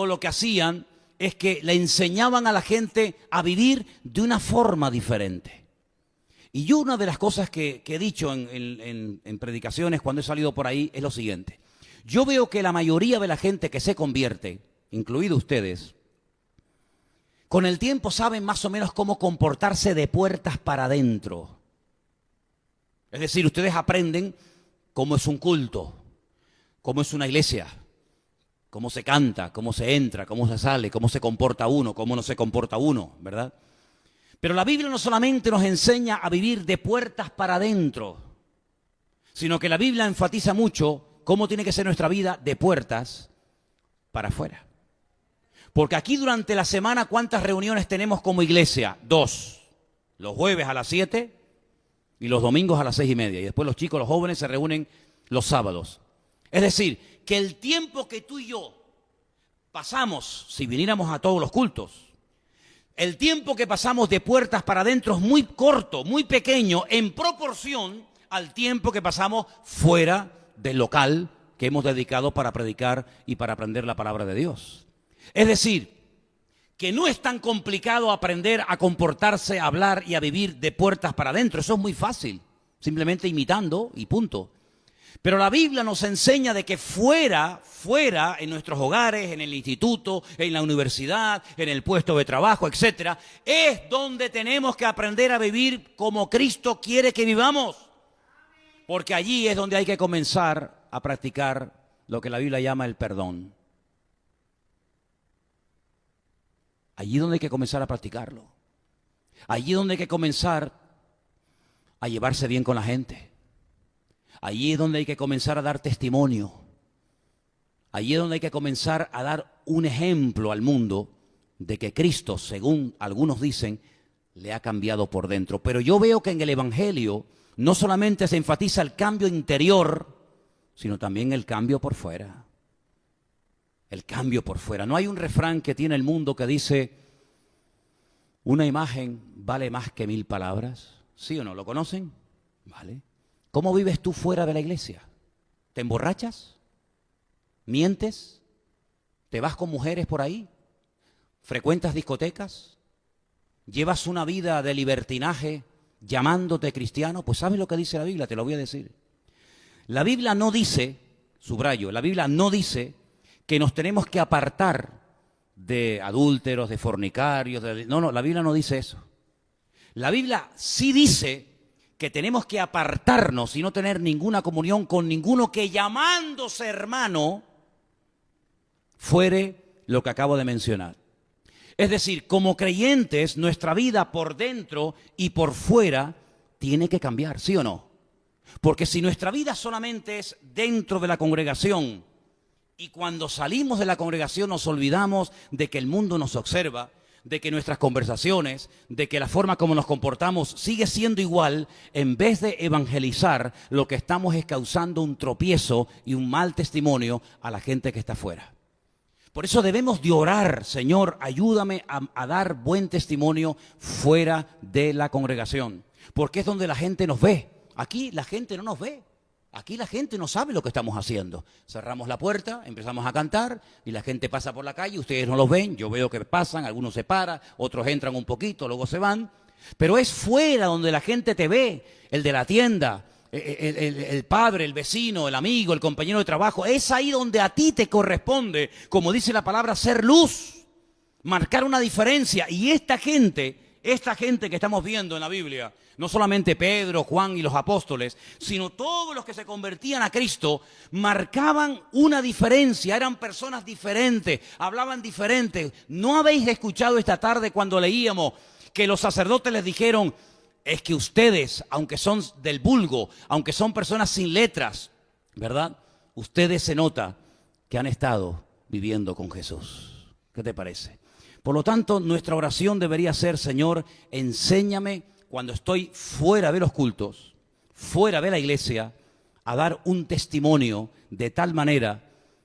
lo que hacían es que le enseñaban a la gente a vivir de una forma diferente. Y yo una de las cosas que he dicho en predicaciones cuando he salido por ahí es lo siguiente. Yo veo que la mayoría de la gente que se convierte, incluido ustedes, con el tiempo saben más o menos cómo comportarse de puertas para adentro. Es decir, ustedes aprenden cómo es un culto, cómo es una iglesia, cómo se canta, cómo se entra, cómo se sale, cómo se comporta uno, cómo no se comporta uno, ¿verdad? Pero la Biblia no solamente nos enseña a vivir de puertas para adentro, sino que la Biblia enfatiza mucho cómo tiene que ser nuestra vida de puertas para afuera. Porque aquí durante la semana, ¿cuántas reuniones tenemos como iglesia? 2. Los jueves a las 7 y los domingos a las 6:30. Y después los chicos, los jóvenes se reúnen los sábados. Es decir, que el tiempo que tú y yo pasamos, si viniéramos a todos los cultos, el tiempo que pasamos de puertas para adentro es muy corto, muy pequeño, en proporción al tiempo que pasamos fuera del local que hemos dedicado para predicar y para aprender la palabra de Dios. Es decir, que no es tan complicado aprender a comportarse, a hablar y a vivir de puertas para adentro. Eso es muy fácil, simplemente imitando y punto. Pero la Biblia nos enseña de que fuera, en nuestros hogares, en el instituto, en la universidad, en el puesto de trabajo, etcétera, es donde tenemos que aprender a vivir como Cristo quiere que vivamos. Porque allí es donde hay que comenzar a practicar lo que la Biblia llama el perdón. Allí es donde hay que comenzar a practicarlo. Allí es donde hay que comenzar a llevarse bien con la gente. Allí es donde hay que comenzar a dar testimonio. Allí es donde hay que comenzar a dar un ejemplo al mundo de que Cristo, según algunos dicen, le ha cambiado por dentro. Pero yo veo que en el Evangelio no solamente se enfatiza el cambio interior, sino también el cambio por fuera. El cambio por fuera. No hay un refrán que tiene el mundo que dice, una imagen vale más que 1000 palabras. ¿Sí o no? ¿Lo conocen? Vale. ¿Cómo vives tú fuera de la iglesia? ¿Te emborrachas? ¿Mientes? ¿Te vas con mujeres por ahí? ¿Frecuentas discotecas? ¿Llevas una vida de libertinaje llamándote cristiano? Pues ¿sabes lo que dice la Biblia? Te lo voy a decir. La Biblia no dice, subrayo, la Biblia no dice que nos tenemos que apartar de adúlteros, de fornicarios. No, la Biblia no dice eso. La Biblia sí dice que tenemos que apartarnos y no tener ninguna comunión con ninguno que llamándose hermano fuere lo que acabo de mencionar. Es decir, como creyentes, nuestra vida por dentro y por fuera tiene que cambiar, ¿sí o no? Porque si nuestra vida solamente es dentro de la congregación y cuando salimos de la congregación nos olvidamos de que el mundo nos observa, de que nuestras conversaciones, de que la forma como nos comportamos sigue siendo igual, en vez de evangelizar, lo que estamos es causando un tropiezo y un mal testimonio a la gente que está afuera. Por eso debemos de orar, Señor, ayúdame a dar buen testimonio fuera de la congregación, porque es donde la gente nos ve. Aquí la gente no nos ve. Aquí la gente no sabe lo que estamos haciendo. Cerramos la puerta, empezamos a cantar y la gente pasa por la calle, ustedes no los ven, yo veo que pasan, algunos se paran, otros entran un poquito, luego se van. Pero es fuera donde la gente te ve, el de la tienda, el padre, el vecino, el amigo, el compañero de trabajo. Es ahí donde a ti te corresponde, como dice la palabra, ser luz, marcar una diferencia. Y esta gente que estamos viendo en la Biblia, no solamente Pedro, Juan y los apóstoles, sino todos los que se convertían a Cristo, marcaban una diferencia, eran personas diferentes, hablaban diferente. ¿No habéis escuchado esta tarde cuando leíamos que los sacerdotes les dijeron, es que ustedes, aunque son del vulgo, aunque son personas sin letras, ¿verdad? Ustedes se nota que han estado viviendo con Jesús. ¿Qué te parece? Por lo tanto, nuestra oración debería ser, Señor, enséñame cuando estoy fuera de los cultos, fuera de la iglesia, a dar un testimonio de tal manera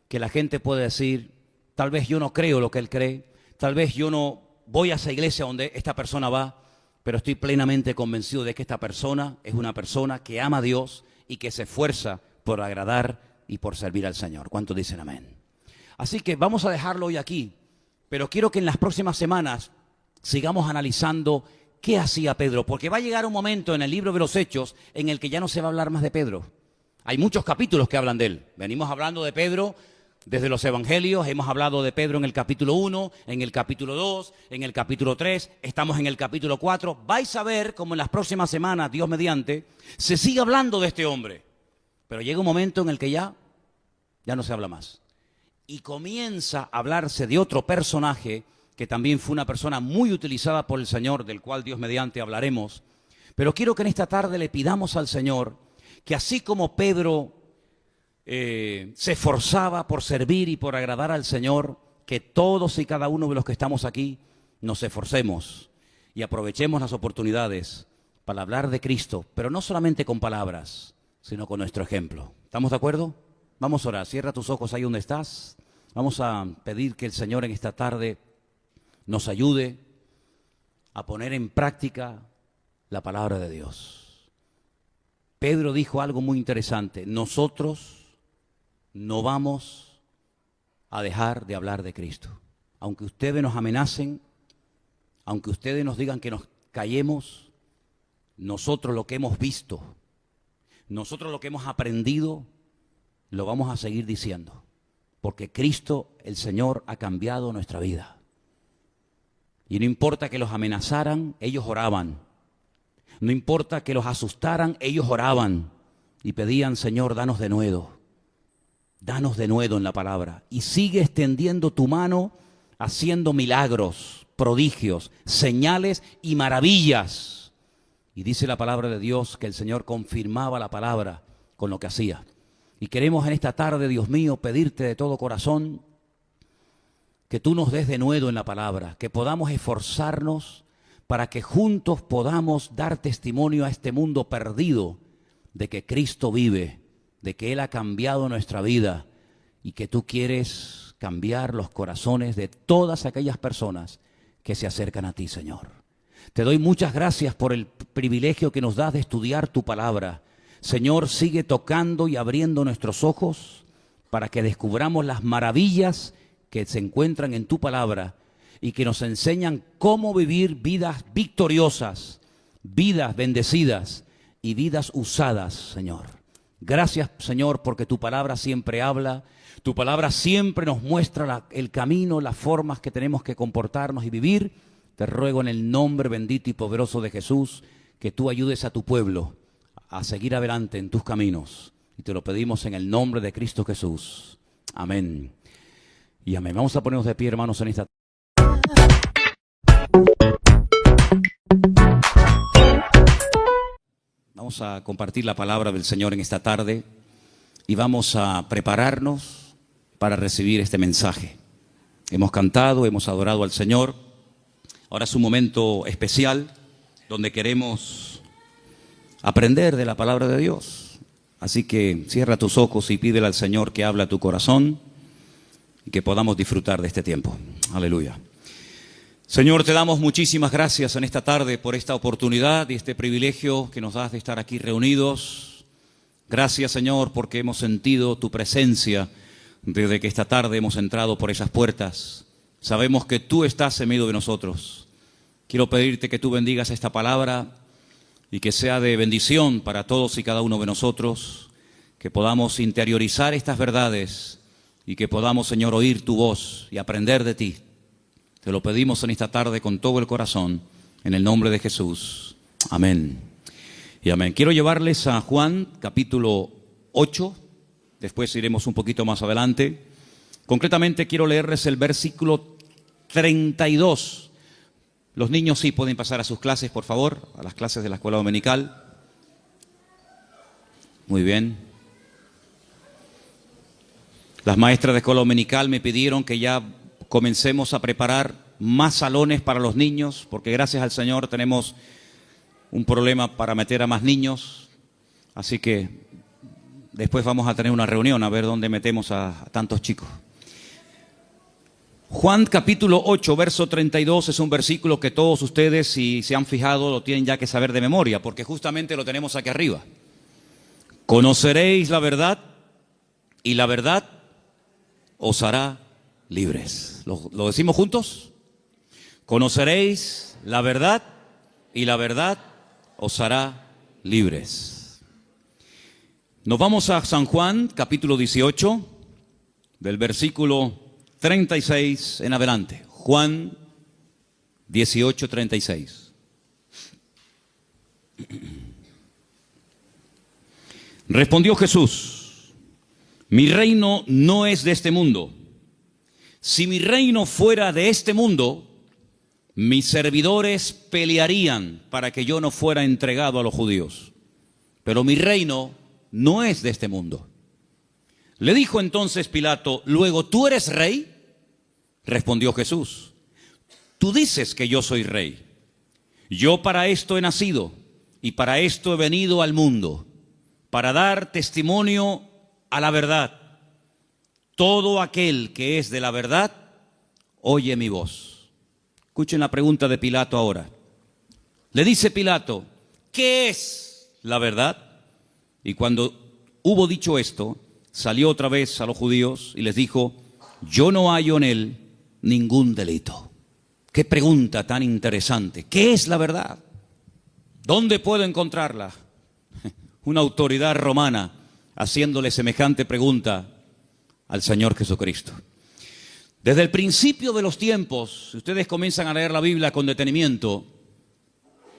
que la gente pueda decir, tal vez yo no creo lo que él cree, tal vez yo no voy a esa iglesia donde esta persona va, pero estoy plenamente convencido de que esta persona es una persona que ama a Dios y que se esfuerza por agradar y por servir al Señor. ¿Cuántos dicen amén? Así que vamos a dejarlo hoy aquí, pero quiero que en las próximas semanas sigamos analizando qué hacía Pedro, porque va a llegar un momento en el libro de los Hechos en el que ya no se va a hablar más de Pedro. Hay muchos capítulos que hablan de él. Venimos hablando de Pedro desde los evangelios, hemos hablado de Pedro en el capítulo 1, en el capítulo 2, en el capítulo 3, estamos en el capítulo 4. Vais a ver cómo en las próximas semanas, Dios mediante, se sigue hablando de este hombre. Pero llega un momento en el que ya no se habla más. Y comienza a hablarse de otro personaje que también fue una persona muy utilizada por el Señor, del cual Dios mediante hablaremos. Pero quiero que en esta tarde le pidamos al Señor que así como Pedro se esforzaba por servir y por agradar al Señor, que todos y cada uno de los que estamos aquí nos esforcemos y aprovechemos las oportunidades para hablar de Cristo, pero no solamente con palabras, sino con nuestro ejemplo. ¿Estamos de acuerdo? Vamos a orar. Cierra tus ojos ahí donde estás. Vamos a pedir que el Señor en esta tarde nos ayude a poner en práctica la palabra de Dios. Pedro dijo algo muy interesante: nosotros no vamos a dejar de hablar de Cristo. Aunque ustedes nos amenacen, aunque ustedes nos digan que nos callemos, nosotros lo que hemos visto, nosotros lo que hemos aprendido, lo vamos a seguir diciendo. Porque Cristo, el Señor, ha cambiado nuestra vida. Y no importa que los amenazaran, ellos oraban. No importa que los asustaran, ellos oraban. Y pedían: Señor, danos de nuevo. Danos de nuevo en la palabra. Y sigue extendiendo tu mano, haciendo milagros, prodigios, señales y maravillas. Y dice la palabra de Dios que el Señor confirmaba la palabra con lo que hacía. Y queremos en esta tarde, Dios mío, pedirte de todo corazón que tú nos des de nuevo en la palabra, que podamos esforzarnos para que juntos podamos dar testimonio a este mundo perdido de que Cristo vive, de que Él ha cambiado nuestra vida y que tú quieres cambiar los corazones de todas aquellas personas que se acercan a ti, Señor. Te doy muchas gracias por el privilegio que nos das de estudiar tu palabra. Señor, sigue tocando y abriendo nuestros ojos para que descubramos las maravillas que se encuentran en tu palabra y que nos enseñan cómo vivir vidas victoriosas, vidas bendecidas y vidas usadas, Señor. Gracias, Señor, porque tu palabra siempre habla, tu palabra siempre nos muestra el camino, las formas que tenemos que comportarnos y vivir. Te ruego en el nombre bendito y poderoso de Jesús que tú ayudes a tu pueblo a seguir adelante en tus caminos. Y te lo pedimos en el nombre de Cristo Jesús. Amén. Y amén. Vamos a ponernos de pie, hermanos, en esta. Vamos a compartir la palabra del Señor en esta tarde y vamos a prepararnos para recibir este mensaje. Hemos cantado, hemos adorado al Señor. Ahora es un momento especial donde queremos aprender de la palabra de Dios. Así que cierra tus ojos y pídele al Señor que hable a tu corazón y que podamos disfrutar de este tiempo. Aleluya. Señor, te damos muchísimas gracias en esta tarde por esta oportunidad y este privilegio que nos das de estar aquí reunidos. Gracias, Señor, porque hemos sentido tu presencia desde que esta tarde hemos entrado por esas puertas. Sabemos que tú estás en medio de nosotros. Quiero pedirte que tú bendigas esta palabra y que sea de bendición para todos y cada uno de nosotros, que podamos interiorizar estas verdades y que podamos, Señor, oír tu voz y aprender de ti. Te lo pedimos en esta tarde con todo el corazón, en el nombre de Jesús. Amén y amén. Quiero llevarles a Juan, capítulo 8, después iremos un poquito más adelante. Concretamente quiero leerles el versículo 32. Los niños sí pueden pasar a sus clases, por favor, a las clases de la escuela dominical. Muy bien. Las maestras de escuela dominical me pidieron que ya comencemos a preparar más salones para los niños, porque gracias al Señor tenemos un problema para meter a más niños. Así que después vamos a tener una reunión a ver dónde metemos a tantos chicos. Juan capítulo 8, verso 32 es un versículo que todos ustedes, si se han fijado, lo tienen ya que saber de memoria, porque justamente lo tenemos aquí arriba. Conoceréis la verdad y la verdad os hará libres. ¿Lo decimos juntos? Conoceréis la verdad y la verdad os hará libres. Nos vamos a San Juan, capítulo 18, del versículo 36 en adelante. Juan 18, 36. Respondió Jesús: mi reino no es de este mundo. Si mi reino fuera de este mundo, mis servidores pelearían para que yo no fuera entregado a los judíos. Pero mi reino no es de este mundo. Le dijo entonces Pilato: ¿luego tú eres rey? Respondió Jesús: tú dices que yo soy rey. Yo para esto he nacido y para esto he venido al mundo, para dar testimonio a la verdad. Todo aquel que es de la verdad, oye mi voz. Escuchen la pregunta de Pilato ahora. Le dice Pilato: ¿qué es la verdad? Y cuando hubo dicho esto, salió otra vez a los judíos y les dijo: yo no hallo en él ningún delito. Qué pregunta tan interesante. ¿Qué es la verdad? ¿Dónde puedo encontrarla? Una autoridad romana haciéndole semejante pregunta al Señor Jesucristo. Desde el principio de los tiempos, si ustedes comienzan a leer la Biblia con detenimiento,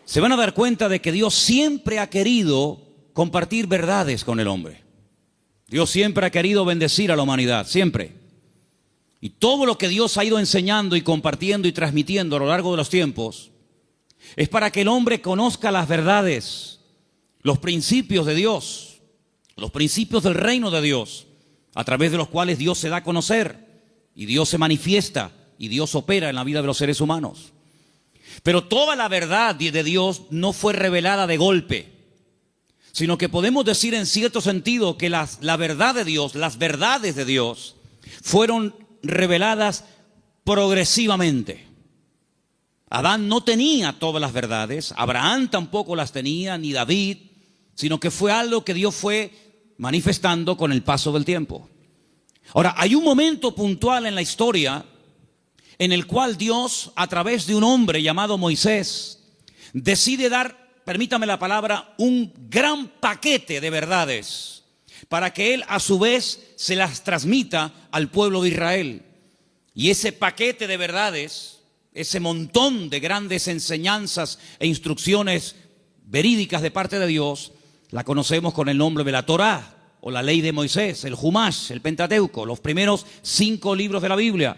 se van a dar cuenta de que Dios siempre ha querido compartir verdades con el hombre. Dios siempre ha querido bendecir a la humanidad, siempre. Y todo lo que Dios ha ido enseñando y compartiendo y transmitiendo a lo largo de los tiempos es para que el hombre conozca las verdades, los principios de Dios, los principios del reino de Dios, a través de los cuales Dios se da a conocer y Dios se manifiesta y Dios opera en la vida de los seres humanos. Pero toda la verdad de Dios no fue revelada de golpe, sino que podemos decir en cierto sentido que la verdad de Dios, las verdades de Dios, fueron reveladas progresivamente. Adán no tenía todas las verdades, Abraham tampoco las tenía, ni David, sino que fue algo que Dios fue manifestando con el paso del tiempo. Ahora, hay un momento puntual en la historia en el cual Dios, a través de un hombre llamado Moisés, decide dar, permítame la palabra, un gran paquete de verdades para que él a su vez se las transmita al pueblo de Israel. Y ese paquete de verdades, ese montón de grandes enseñanzas e instrucciones verídicas de parte de Dios, la conocemos con el nombre de la Torá, o la ley de Moisés, el Humash, el Pentateuco, los primeros 5 libros de la Biblia,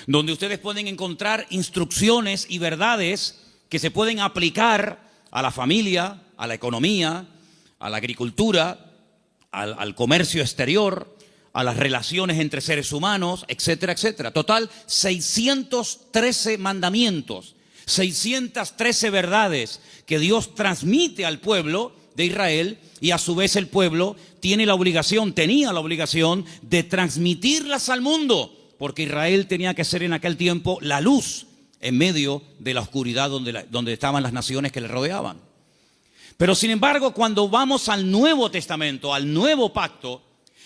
donde ustedes pueden encontrar instrucciones y verdades que se pueden aplicar a la familia, a la economía, a la agricultura, al comercio exterior, a las relaciones entre seres humanos, etcétera, etcétera. Total, 613 mandamientos, 613 verdades que Dios transmite al pueblo de Israel, y a su vez el pueblo tenía la obligación de transmitirlas al mundo, porque Israel tenía que ser en aquel tiempo la luz en medio de la oscuridad donde estaban las naciones que le rodeaban. Pero sin embargo, cuando vamos al Nuevo Testamento, al Nuevo Pacto,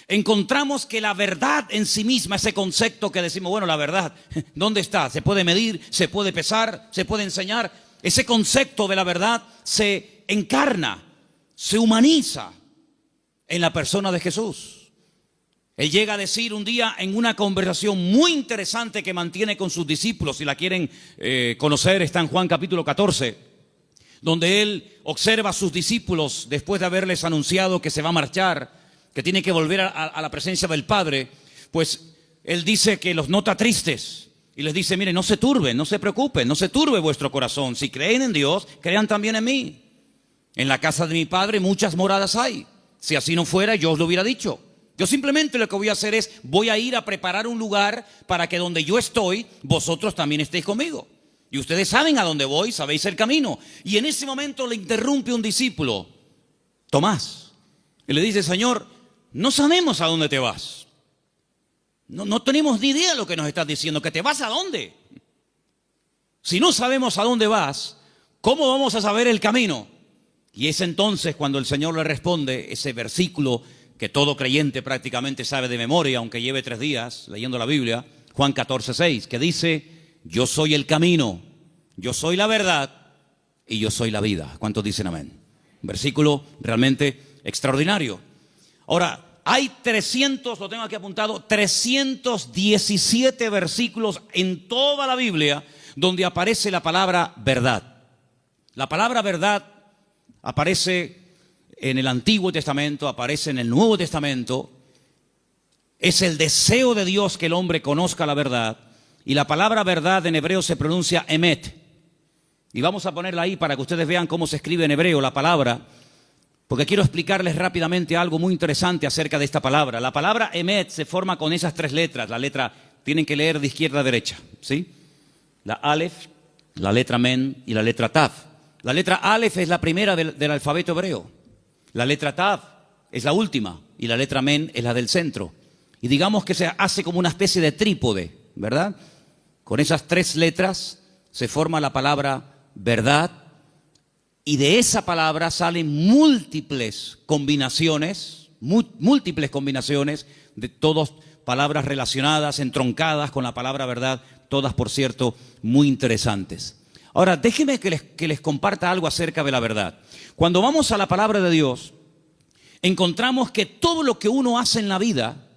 encontramos que la verdad en sí misma, ese concepto que decimos, bueno, la verdad, ¿dónde está? ¿Se puede medir? ¿Se puede pesar? ¿Se puede enseñar? Ese concepto de la verdad se encarna, se humaniza en la persona de Jesús. Él llega a decir un día en una conversación muy interesante que mantiene con sus discípulos, si la quieren conocer, está en Juan capítulo 14, donde él observa a sus discípulos después de haberles anunciado que se va a marchar, que tiene que volver a la presencia del Padre. Pues él dice que los nota tristes y les dice: miren, no se turben, no se preocupen, no se turbe vuestro corazón. Si creen en Dios, crean también en mí. En la casa de mi Padre muchas moradas hay. Si así no fuera, yo os lo hubiera dicho. Yo simplemente lo que voy a hacer es, voy a ir a preparar un lugar para que donde yo estoy, vosotros también estéis conmigo. Y ustedes saben a dónde voy, sabéis el camino. Y en ese momento le interrumpe un discípulo, Tomás, y le dice: Señor, no sabemos a dónde te vas. No tenemos ni idea de lo que nos estás diciendo. ¿Que te vas a dónde? Si no sabemos a dónde vas, ¿cómo vamos a saber el camino? Y es entonces cuando el Señor le responde ese versículo que todo creyente prácticamente sabe de memoria, aunque lleve 3 días leyendo la Biblia, Juan 14:6, que dice: yo soy el camino, yo soy la verdad y yo soy la vida. ¿Cuántos dicen amén? Un versículo realmente extraordinario. Ahora, hay 300, lo tengo aquí apuntado, 317 versículos en toda la Biblia donde aparece la palabra verdad. La palabra verdad aparece en el Antiguo Testamento, aparece en el Nuevo Testamento. Es el deseo de Dios que el hombre conozca la verdad. Y la palabra verdad en hebreo se pronuncia emet. Y vamos a ponerla ahí para que ustedes vean cómo se escribe en hebreo la palabra, porque quiero explicarles rápidamente algo muy interesante acerca de esta palabra. La palabra emet se forma con esas 3 letras. La letra, tienen que leer de izquierda a derecha, ¿sí? La alef, la letra men y la letra tav. La letra alef es la primera del alfabeto hebreo. La letra tav es la última y la letra men es la del centro. Y digamos que se hace como una especie de trípode, ¿verdad? Con esas 3 letras se forma la palabra verdad, y de esa palabra salen múltiples combinaciones de todas palabras relacionadas, entroncadas con la palabra verdad, todas, por cierto, muy interesantes. Ahora, déjenme que les comparta algo acerca de la verdad. Cuando vamos a la palabra de Dios, encontramos que todo lo que uno hace en la vida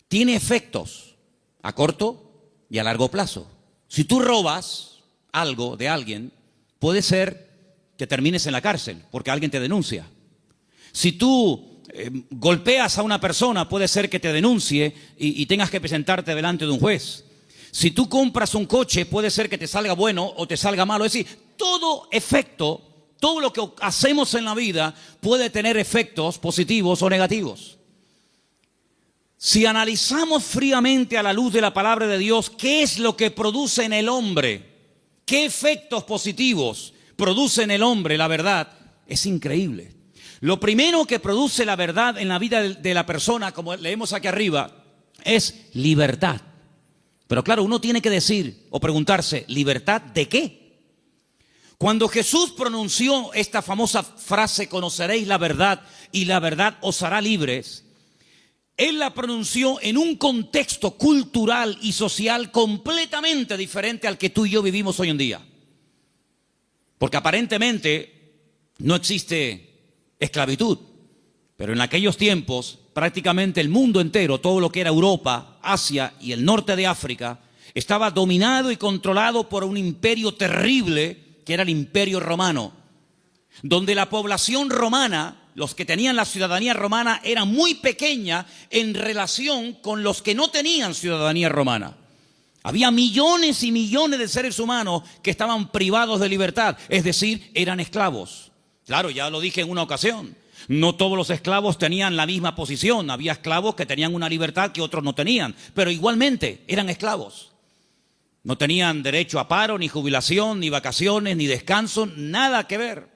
tiene efectos a corto y a largo plazo. Si tú robas algo de alguien, puede ser que termines en la cárcel porque alguien te denuncia. Si tú golpeas a una persona, puede ser que te denuncie y tengas que presentarte delante de un juez. Si tú compras un coche, puede ser que te salga bueno o te salga malo. Es decir, todo efecto, todo lo que hacemos en la vida puede tener efectos positivos o negativos. Si analizamos fríamente a la luz de la palabra de Dios, ¿qué es lo que produce en el hombre? ¿Qué efectos positivos produce en el hombre la verdad? Es increíble. Lo primero que produce la verdad en la vida de la persona, como leemos aquí arriba, es libertad. Pero claro, uno tiene que decir o preguntarse, ¿libertad de qué? Cuando Jesús pronunció esta famosa frase, conoceréis la verdad y la verdad os hará libres, Él la pronunció en un contexto cultural y social completamente diferente al que tú y yo vivimos hoy en día. Porque aparentemente no existe esclavitud, pero en aquellos tiempos prácticamente el mundo entero, todo lo que era Europa, Asia y el norte de África, estaba dominado y controlado por un imperio terrible que era el Imperio Romano, donde la población romana, los que tenían la ciudadanía romana, era muy pequeña en relación con los que no tenían ciudadanía romana. Había millones y millones de seres humanos que estaban privados de libertad, es decir, eran esclavos. Claro, ya lo dije en una ocasión, no todos los esclavos tenían la misma posición, había esclavos que tenían una libertad que otros no tenían, pero igualmente eran esclavos. No tenían derecho a paro, ni jubilación, ni vacaciones, ni descanso, nada que ver.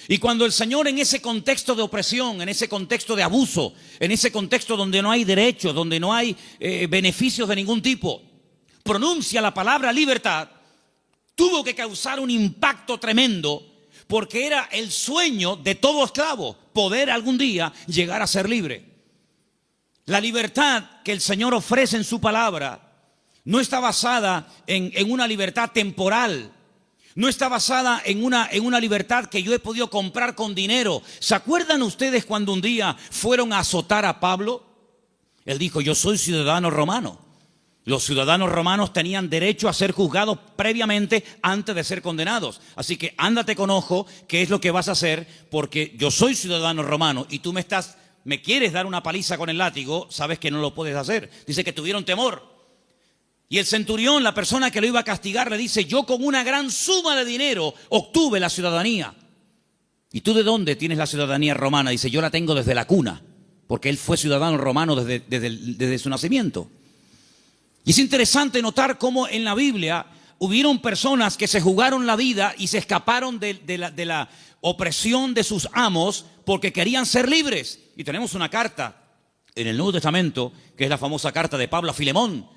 Y cuando el Señor, en ese contexto de opresión, en ese contexto de abuso, en ese contexto donde no hay derechos, donde no hay beneficios de ningún tipo, pronuncia la palabra libertad, tuvo que causar un impacto tremendo, porque era el sueño de todo esclavo, poder algún día llegar a ser libre. La libertad que el Señor ofrece en su palabra no está basada en una libertad temporal, no está basada en una libertad que yo he podido comprar con dinero. ¿Se acuerdan ustedes cuando un día fueron a azotar a Pablo? Él dijo, yo soy ciudadano romano. Los ciudadanos romanos tenían derecho a ser juzgados previamente antes de ser condenados. Así que ándate con ojo qué es lo que vas a hacer, porque yo soy ciudadano romano y tú me quieres dar una paliza con el látigo, sabes que no lo puedes hacer. Dice que tuvieron temor. Y el centurión, la persona que lo iba a castigar, le dice, yo con una gran suma de dinero obtuve la ciudadanía. ¿Y tú de dónde tienes la ciudadanía romana? Dice, yo la tengo desde la cuna, porque él fue ciudadano romano desde su nacimiento. Y es interesante notar cómo en la Biblia hubieron personas que se jugaron la vida y se escaparon de la opresión de sus amos porque querían ser libres. Y tenemos una carta en el Nuevo Testamento, que es la famosa carta de Pablo a Filemón,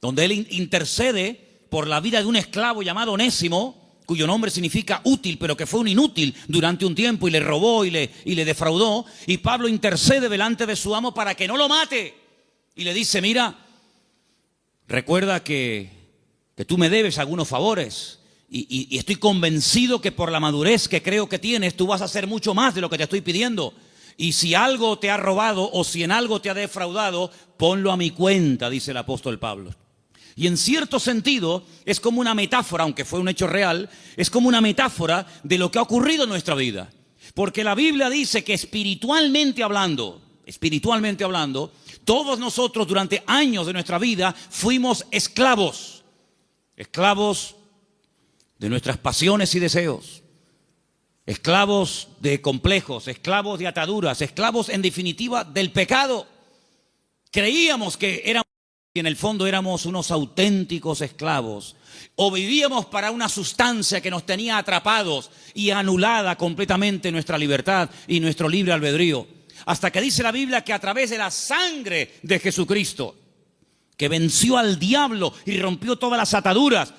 donde él intercede por la vida de un esclavo llamado Onésimo, cuyo nombre significa útil, pero que fue un inútil durante un tiempo y le robó y le defraudó. Y Pablo intercede delante de su amo para que no lo mate. Y le dice, mira, recuerda que tú me debes algunos favores. Y estoy convencido que por la madurez que creo que tienes, tú vas a hacer mucho más de lo que te estoy pidiendo. Y si algo te ha robado o si en algo te ha defraudado, ponlo a mi cuenta, dice el apóstol Pablo. Y en cierto sentido es como una metáfora, aunque fue un hecho real, es como una metáfora de lo que ha ocurrido en nuestra vida. Porque la Biblia dice que espiritualmente hablando, todos nosotros durante años de nuestra vida fuimos esclavos de nuestras pasiones y deseos, esclavos de complejos, esclavos de ataduras, esclavos en definitiva del pecado. Creíamos que éramos, y en el fondo éramos unos auténticos esclavos, o vivíamos para una sustancia que nos tenía atrapados y anulada completamente nuestra libertad y nuestro libre albedrío. Hasta que dice la Biblia que a través de la sangre de Jesucristo, que venció al diablo y rompió todas las ataduras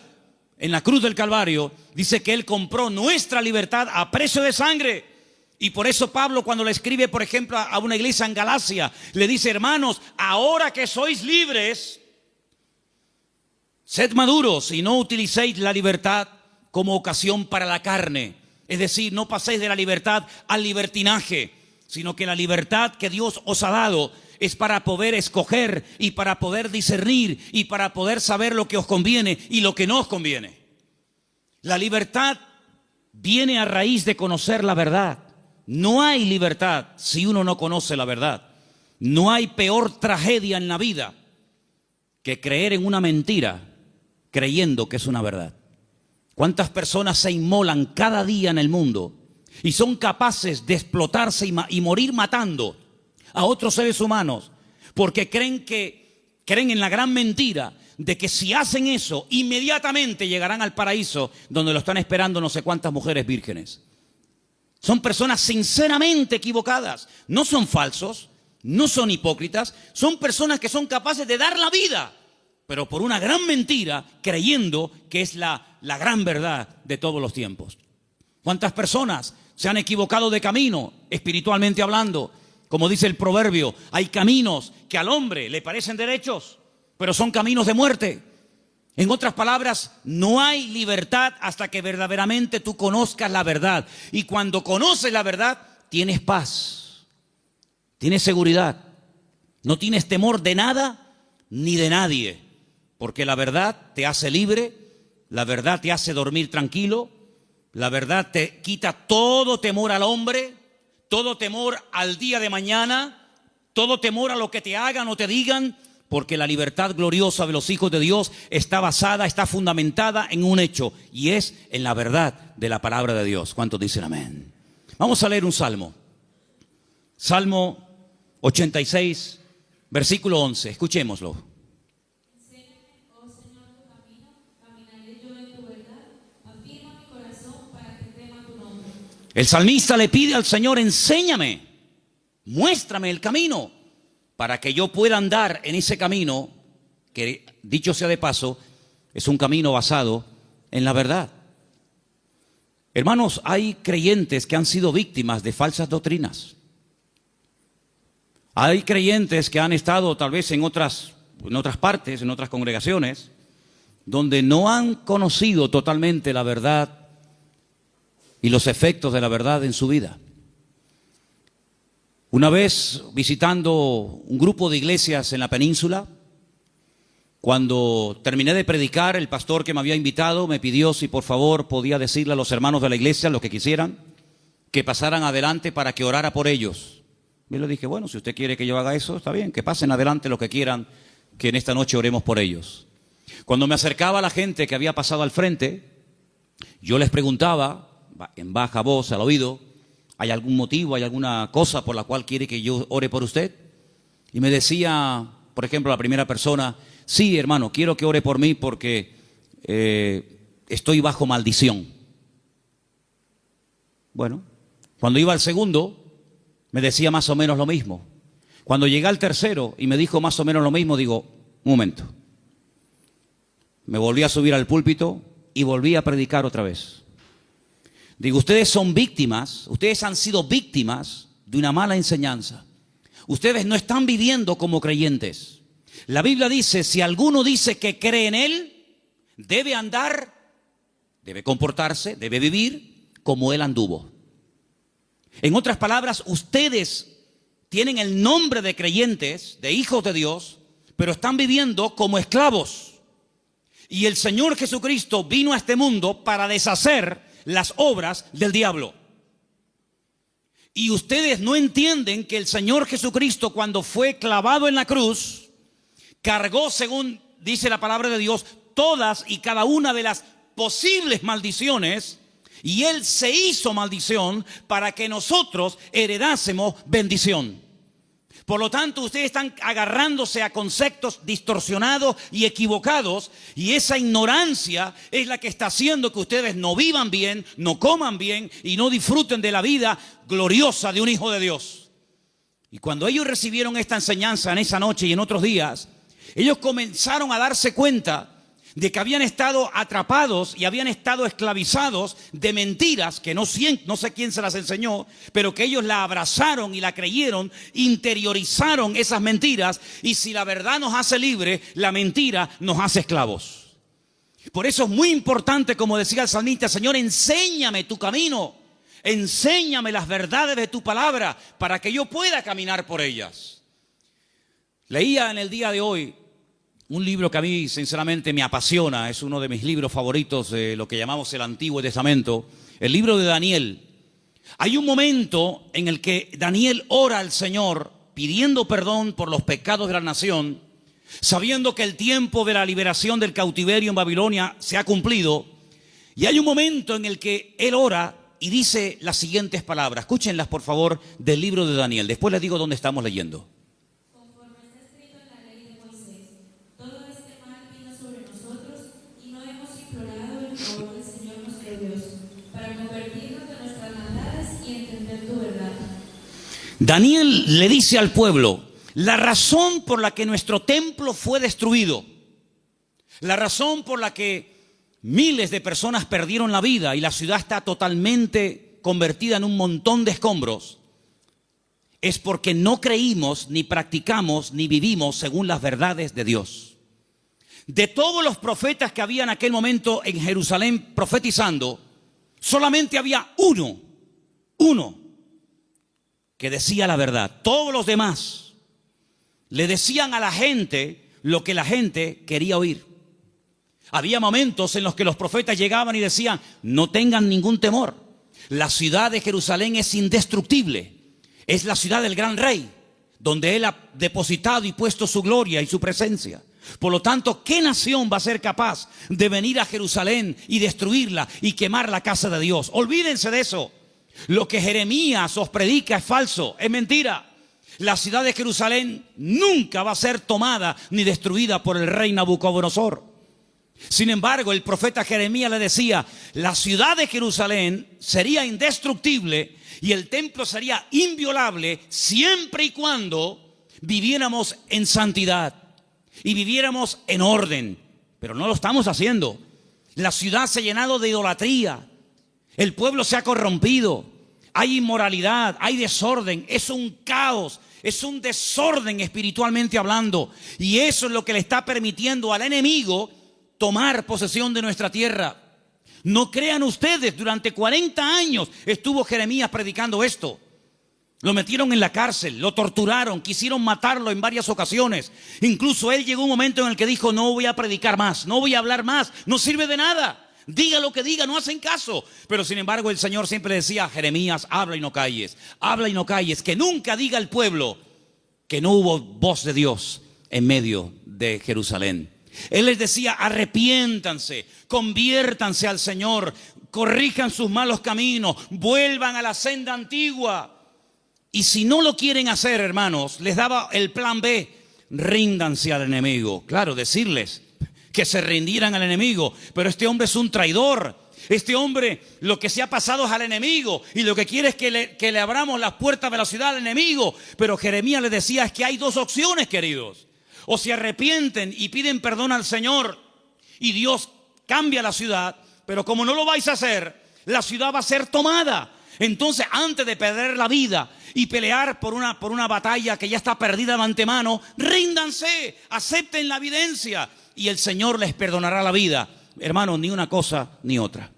en la cruz del Calvario, dice que Él compró nuestra libertad a precio de sangre. Y por eso Pablo, cuando le escribe, por ejemplo, a una iglesia en Galacia, le dice, hermanos, ahora que sois libres, sed maduros y no utilicéis la libertad como ocasión para la carne. Es decir, no paséis de la libertad al libertinaje, sino que la libertad que Dios os ha dado es para poder escoger y para poder discernir y para poder saber lo que os conviene y lo que no os conviene. La libertad viene a raíz de conocer la verdad. No hay libertad si uno no conoce la verdad. No hay peor tragedia en la vida que creer en una mentira creyendo que es una verdad. ¿Cuántas personas se inmolan cada día en el mundo y son capaces de explotarse y morir matando a otros seres humanos porque creen en la gran mentira de que si hacen eso inmediatamente llegarán al paraíso donde lo están esperando no sé cuántas mujeres vírgenes? Son personas sinceramente equivocadas. No son falsos, no son hipócritas. Son personas que son capaces de dar la vida, pero por una gran mentira, creyendo que es la gran verdad de todos los tiempos. ¿Cuántas personas se han equivocado de camino, espiritualmente hablando? Como dice el proverbio, hay caminos que al hombre le parecen derechos, pero son caminos de muerte. En otras palabras, no hay libertad hasta que verdaderamente tú conozcas la verdad. Y cuando conoces la verdad, tienes paz, tienes seguridad, no tienes temor de nada ni de nadie. Porque la verdad te hace libre, la verdad te hace dormir tranquilo, la verdad te quita todo temor al hombre, todo temor al día de mañana, todo temor a lo que te hagan o te digan. Porque la libertad gloriosa de los hijos de Dios está basada, está fundamentada en un hecho, y es en la verdad de la palabra de Dios. ¿Cuántos dicen amén? Vamos a leer un salmo. Salmo 86, versículo 11. Escuchémoslo. Enséñame, oh Señor, tu camino, caminaré yo en tu verdad. Afirma mi corazón para que tema tu nombre. El salmista le pide al Señor, enséñame, muéstrame el camino, para que yo pueda andar en ese camino, que dicho sea de paso, es un camino basado en la verdad. Hermanos, hay creyentes que han sido víctimas de falsas doctrinas. Hay creyentes que han estado tal vez en otras partes, en otras congregaciones, donde no han conocido totalmente la verdad y los efectos de la verdad en su vida. Una vez visitando un grupo de iglesias en la península, cuando terminé de predicar, el pastor que me había invitado me pidió si por favor podía decirle a los hermanos de la iglesia, los que quisieran, que pasaran adelante para que orara por ellos. Yo le dije, bueno, si usted quiere que yo haga eso, está bien, que pasen adelante los que quieran, que en esta noche oremos por ellos. Cuando me acercaba a la gente que había pasado al frente, yo les preguntaba, en baja voz, al oído, ¿hay algún motivo, hay alguna cosa por la cual quiere que yo ore por usted? Y me decía, por ejemplo, la primera persona, sí, hermano, quiero que ore por mí porque estoy bajo maldición. Bueno, cuando iba al segundo, me decía más o menos lo mismo. Cuando llegué al tercero y me dijo más o menos lo mismo, digo, un momento. Me volví a subir al púlpito y volví a predicar otra vez. Digo, ustedes son víctimas, ustedes han sido víctimas de una mala enseñanza. Ustedes no están viviendo como creyentes. La Biblia dice, si alguno dice que cree en Él, debe andar, debe comportarse, debe vivir como Él anduvo. En otras palabras, ustedes tienen el nombre de creyentes, de hijos de Dios, pero están viviendo como esclavos. Y el Señor Jesucristo vino a este mundo para deshacer las obras del diablo. Y ustedes no entienden que el Señor Jesucristo, cuando fue clavado en la cruz, cargó, según dice la palabra de Dios, todas y cada una de las posibles maldiciones, y Él se hizo maldición para que nosotros heredásemos bendición. Por lo tanto, ustedes están agarrándose a conceptos distorsionados y equivocados, y esa ignorancia es la que está haciendo que ustedes no vivan bien, no coman bien y no disfruten de la vida gloriosa de un hijo de Dios. Y cuando ellos recibieron esta enseñanza en esa noche y en otros días, ellos comenzaron a darse cuenta de que habían estado atrapados y habían estado esclavizados de mentiras que no sé quién se las enseñó, pero que ellos la abrazaron y la creyeron, interiorizaron esas mentiras, y si la verdad nos hace libres, la mentira nos hace esclavos. Por eso es muy importante, como decía el salmista, Señor, enséñame tu camino, enséñame las verdades de tu palabra para que yo pueda caminar por ellas. Leía en el día de hoy un libro que a mí sinceramente me apasiona, es uno de mis libros favoritos de lo que llamamos el Antiguo Testamento, el libro de Daniel. Hay un momento en el que Daniel ora al Señor pidiendo perdón por los pecados de la nación, sabiendo que el tiempo de la liberación del cautiverio en Babilonia se ha cumplido, y hay un momento en el que él ora y dice las siguientes palabras. Escúchenlas por favor del libro de Daniel, después les digo dónde estamos leyendo. Daniel le dice al pueblo, la razón por la que nuestro templo fue destruido, la razón por la que miles de personas perdieron la vida y la ciudad está totalmente convertida en un montón de escombros, es porque no creímos, ni practicamos, ni vivimos según las verdades de Dios. De todos los profetas que había en aquel momento en Jerusalén profetizando, solamente había uno que decía la verdad. Todos los demás le decían a la gente lo que la gente quería oír. Había momentos en los que los profetas llegaban y decían, no tengan ningún temor, la ciudad de Jerusalén es indestructible, es la ciudad del gran rey, donde Él ha depositado y puesto su gloria y su presencia. Por lo tanto, ¿qué nación va a ser capaz de venir a Jerusalén y destruirla y quemar la casa de Dios? Olvídense de eso. Lo que Jeremías os predica es falso, es mentira. La ciudad de Jerusalén nunca va a ser tomada ni destruida por el rey Nabucodonosor. Sin embargo, el profeta Jeremías le decía, la ciudad de Jerusalén sería indestructible y el templo sería inviolable siempre y cuando viviéramos en santidad y viviéramos en orden. Pero no lo estamos haciendo. La ciudad se ha llenado de idolatría. El pueblo se ha corrompido, hay inmoralidad, hay desorden, es un caos, es un desorden espiritualmente hablando. Y eso es lo que le está permitiendo al enemigo tomar posesión de nuestra tierra. No crean ustedes, durante 40 años estuvo Jeremías predicando esto. Lo metieron en la cárcel, lo torturaron, quisieron matarlo en varias ocasiones. Incluso él llegó un momento en el que dijo, no voy a predicar más, no voy a hablar más, no sirve de nada. Diga lo que diga, no hacen caso. Pero sin embargo el Señor siempre decía, Jeremías, habla y no calles, habla y no calles. Que nunca diga el pueblo que no hubo voz de Dios en medio de Jerusalén. Él les decía, arrepiéntanse, conviértanse al Señor, corrijan sus malos caminos, vuelvan a la senda antigua. Y si no lo quieren hacer, hermanos, les daba el plan B, ríndanse al enemigo. Claro, decirles que se rindieran al enemigo, pero este hombre es un traidor. Este hombre lo que se ha pasado es al enemigo y lo que quiere es que le abramos las puertas de la ciudad al enemigo. Pero Jeremías le decía, es que hay dos opciones, queridos. O se arrepienten y piden perdón al Señor y Dios cambia la ciudad, pero como no lo vais a hacer, la ciudad va a ser tomada. Entonces, antes de perder la vida y pelear por una batalla que ya está perdida de antemano, ríndanse, acepten la evidencia y el Señor les perdonará la vida. Hermanos, ni una cosa ni otra.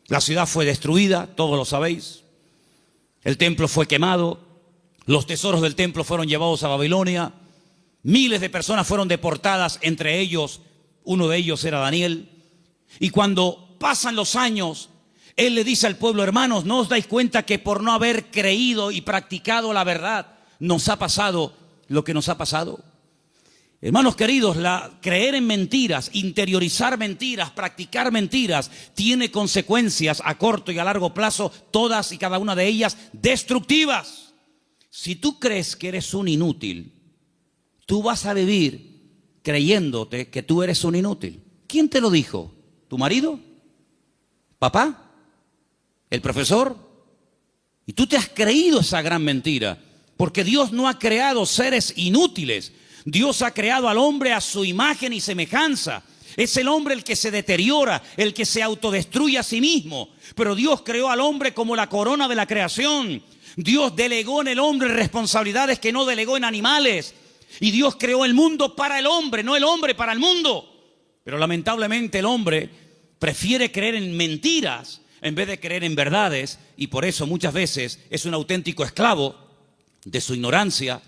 La ciudad fue destruida, todos lo sabéis. El templo fue quemado, los tesoros del templo fueron llevados a Babilonia. Miles de personas fueron deportadas, entre ellos, uno de ellos era Daniel. Y cuando pasan los años, él le dice al pueblo, hermanos, ¿no os dais cuenta que por no haber creído y practicado la verdad, nos ha pasado lo que nos ha pasado? Hermanos queridos, creer en mentiras, interiorizar mentiras, practicar mentiras, tiene consecuencias a corto y a largo plazo, todas y cada una de ellas destructivas. Si tú crees que eres un inútil, tú vas a vivir creyéndote que tú eres un inútil. ¿Quién te lo dijo? ¿Tu marido? ¿Papá? ¿El profesor? Y tú te has creído esa gran mentira, porque Dios no ha creado seres inútiles. Dios ha creado al hombre a su imagen y semejanza. Es el hombre el que se deteriora, el que se autodestruye a sí mismo. Pero Dios creó al hombre como la corona de la creación. Dios delegó en el hombre responsabilidades que no delegó en animales. Y Dios creó el mundo para el hombre, no el hombre para el mundo. Pero lamentablemente el hombre prefiere creer en mentiras en vez de creer en verdades. Y por eso muchas veces es un auténtico esclavo de su ignorancia,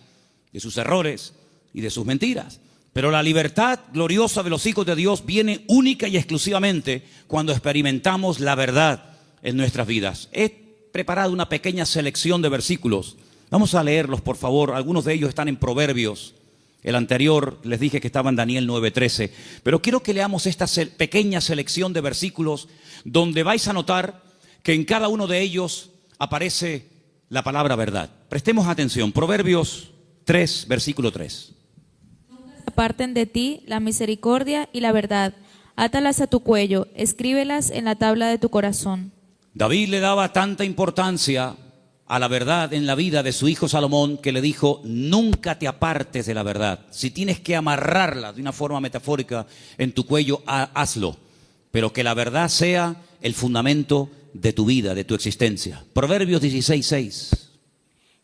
de sus errores y de sus mentiras. Pero la libertad gloriosa de los hijos de Dios viene única y exclusivamente cuando experimentamos la verdad en nuestras vidas. He preparado una pequeña selección de versículos. Vamos a leerlos, por favor. Algunos de ellos están en Proverbios. El anterior les dije que estaba en Daniel 9:13. Pero quiero que leamos esta pequeña selección de versículos donde vais a notar que en cada uno de ellos aparece la palabra verdad. Prestemos atención. Proverbios 3, versículo 3. Aparten de ti la misericordia y la verdad. Átalas a tu cuello, escríbelas en la tabla de tu corazón. David le daba tanta importancia a la verdad en la vida de su hijo Salomón que le dijo, nunca te apartes de la verdad. Si tienes que amarrarla de una forma metafórica en tu cuello, hazlo. Pero que la verdad sea el fundamento de tu vida, de tu existencia. Proverbios 16:6.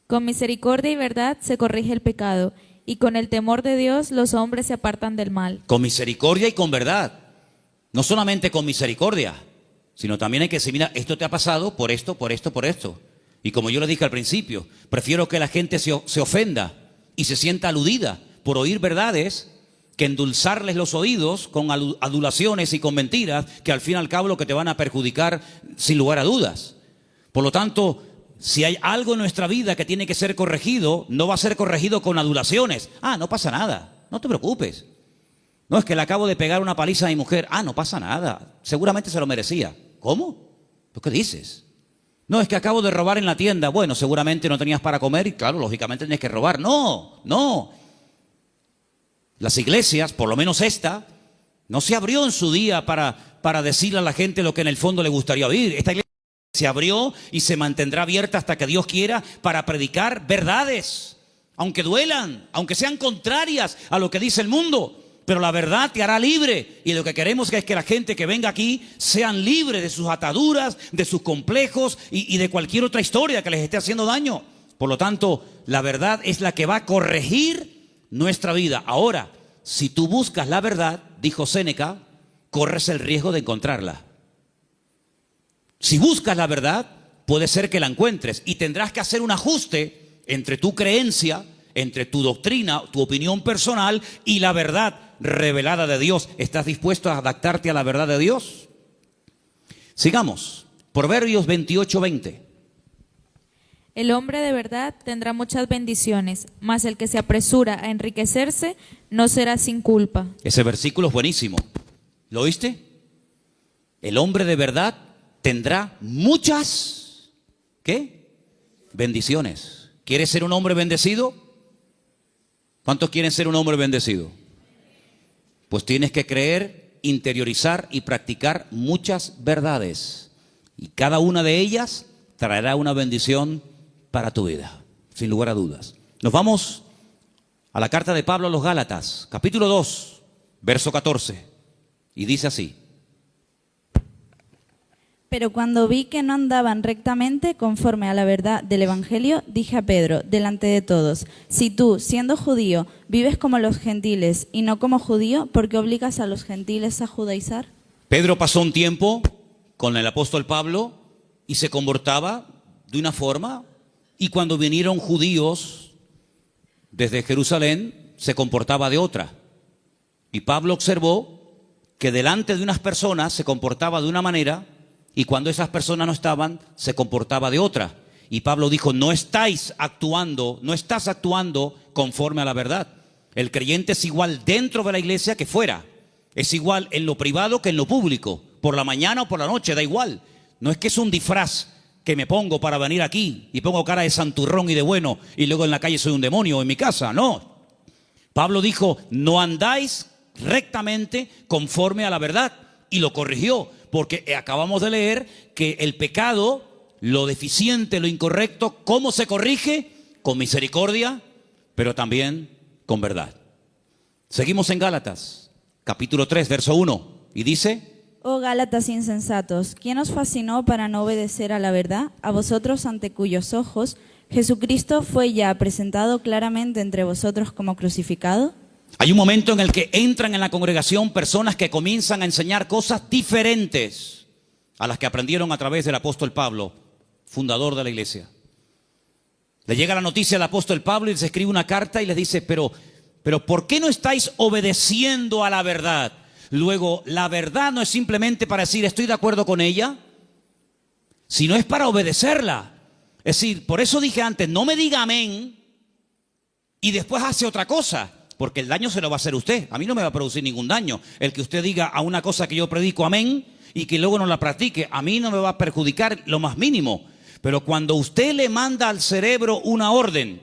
Con misericordia y verdad se corrige el pecado, y con el temor de Dios los hombres se apartan del mal. Con misericordia y con verdad. No solamente con misericordia, sino también hay que decir, mira, esto te ha pasado por esto, por esto, por esto. Y como yo les dije al principio, prefiero que la gente se ofenda y se sienta aludida por oír verdades que endulzarles los oídos con adulaciones y con mentiras que al fin y al cabo lo que te van a perjudicar sin lugar a dudas. Por lo tanto, si hay algo en nuestra vida que tiene que ser corregido, no va a ser corregido con adulaciones. No pasa nada, no te preocupes. No, es que le acabo de pegar una paliza a mi mujer. No pasa nada, seguramente se lo merecía. ¿Cómo? ¿Tú qué dices? No, es que acabo de robar en la tienda. Bueno, seguramente no tenías para comer y claro, lógicamente tenías que robar. No. Las iglesias, por lo menos esta, no se abrió en su día para decirle a la gente lo que en el fondo le gustaría oír. Esta iglesia se abrió y se mantendrá abierta hasta que Dios quiera para predicar verdades, aunque duelan, aunque sean contrarias a lo que dice el mundo. Pero la verdad te hará libre y lo que queremos es que la gente que venga aquí sean libres de sus ataduras, de sus complejos y de cualquier otra historia que les esté haciendo daño. Por lo tanto, la verdad es la que va a corregir nuestra vida. Ahora, si tú buscas la verdad, dijo Séneca, corres el riesgo de encontrarla. Si buscas la verdad, puede ser que la encuentres y tendrás que hacer un ajuste entre tu creencia, entre tu doctrina, tu opinión personal y la verdad revelada de Dios. ¿Estás dispuesto a adaptarte a la verdad de Dios? Sigamos. Proverbios 28:20. El hombre de verdad tendrá muchas bendiciones, mas el que se apresura a enriquecerse no será sin culpa. Ese versículo es buenísimo. ¿Lo oíste? El hombre de verdad tendrá muchas, ¿qué? Bendiciones. ¿Quieres ser un hombre bendecido? ¿Cuántos quieren ser un hombre bendecido? Pues tienes que creer, interiorizar y practicar muchas verdades. Y cada una de ellas traerá una bendición para tu vida, sin lugar a dudas. Nos vamos a la carta de Pablo a los Gálatas, capítulo 2, verso 14. Y dice así: Pero cuando vi que no andaban rectamente conforme a la verdad del Evangelio, dije a Pedro, delante de todos: si tú, siendo judío, vives como los gentiles y no como judío, ¿por qué obligas a los gentiles a judaizar? Pedro pasó un tiempo con el apóstol Pablo y se comportaba de una forma, y cuando vinieron judíos desde Jerusalén se comportaba de otra. Y Pablo observó que delante de unas personas se comportaba de una manera, y cuando esas personas no estaban, se comportaba de otra. Y Pablo dijo: no estás actuando conforme a la verdad. El creyente es igual dentro de la iglesia que fuera. Es igual en lo privado que en lo público. Por la mañana o por la noche, da igual. No es que es un disfraz que me pongo para venir aquí y pongo cara de santurrón y de bueno y luego en la calle soy un demonio en mi casa. No. Pablo dijo: no andáis rectamente conforme a la verdad. Y lo corrigió, porque acabamos de leer que el pecado, lo deficiente, lo incorrecto, ¿cómo se corrige? Con misericordia, pero también con verdad. Seguimos en Gálatas, capítulo 3, verso 1, y dice: Oh Gálatas insensatos, ¿quién os fascinó para no obedecer a la verdad? A vosotros ante cuyos ojos Jesucristo fue ya presentado claramente entre vosotros como crucificado. Hay un momento en el que entran en la congregación personas que comienzan a enseñar cosas diferentes a las que aprendieron a través del apóstol Pablo, fundador de la iglesia. Le llega la noticia al apóstol Pablo y les escribe una carta y les dice: pero ¿por qué no estáis obedeciendo a la verdad? Luego, la verdad no es simplemente para decir estoy de acuerdo con ella, sino es para obedecerla. Es decir, por eso dije antes, no me diga amén y después hace otra cosa, porque el daño se lo va a hacer usted. A mí no me va a producir ningún daño el que usted diga a una cosa que yo predico amén y que luego no la practique. A mí no me va a perjudicar lo más mínimo. Pero cuando usted le manda al cerebro una orden,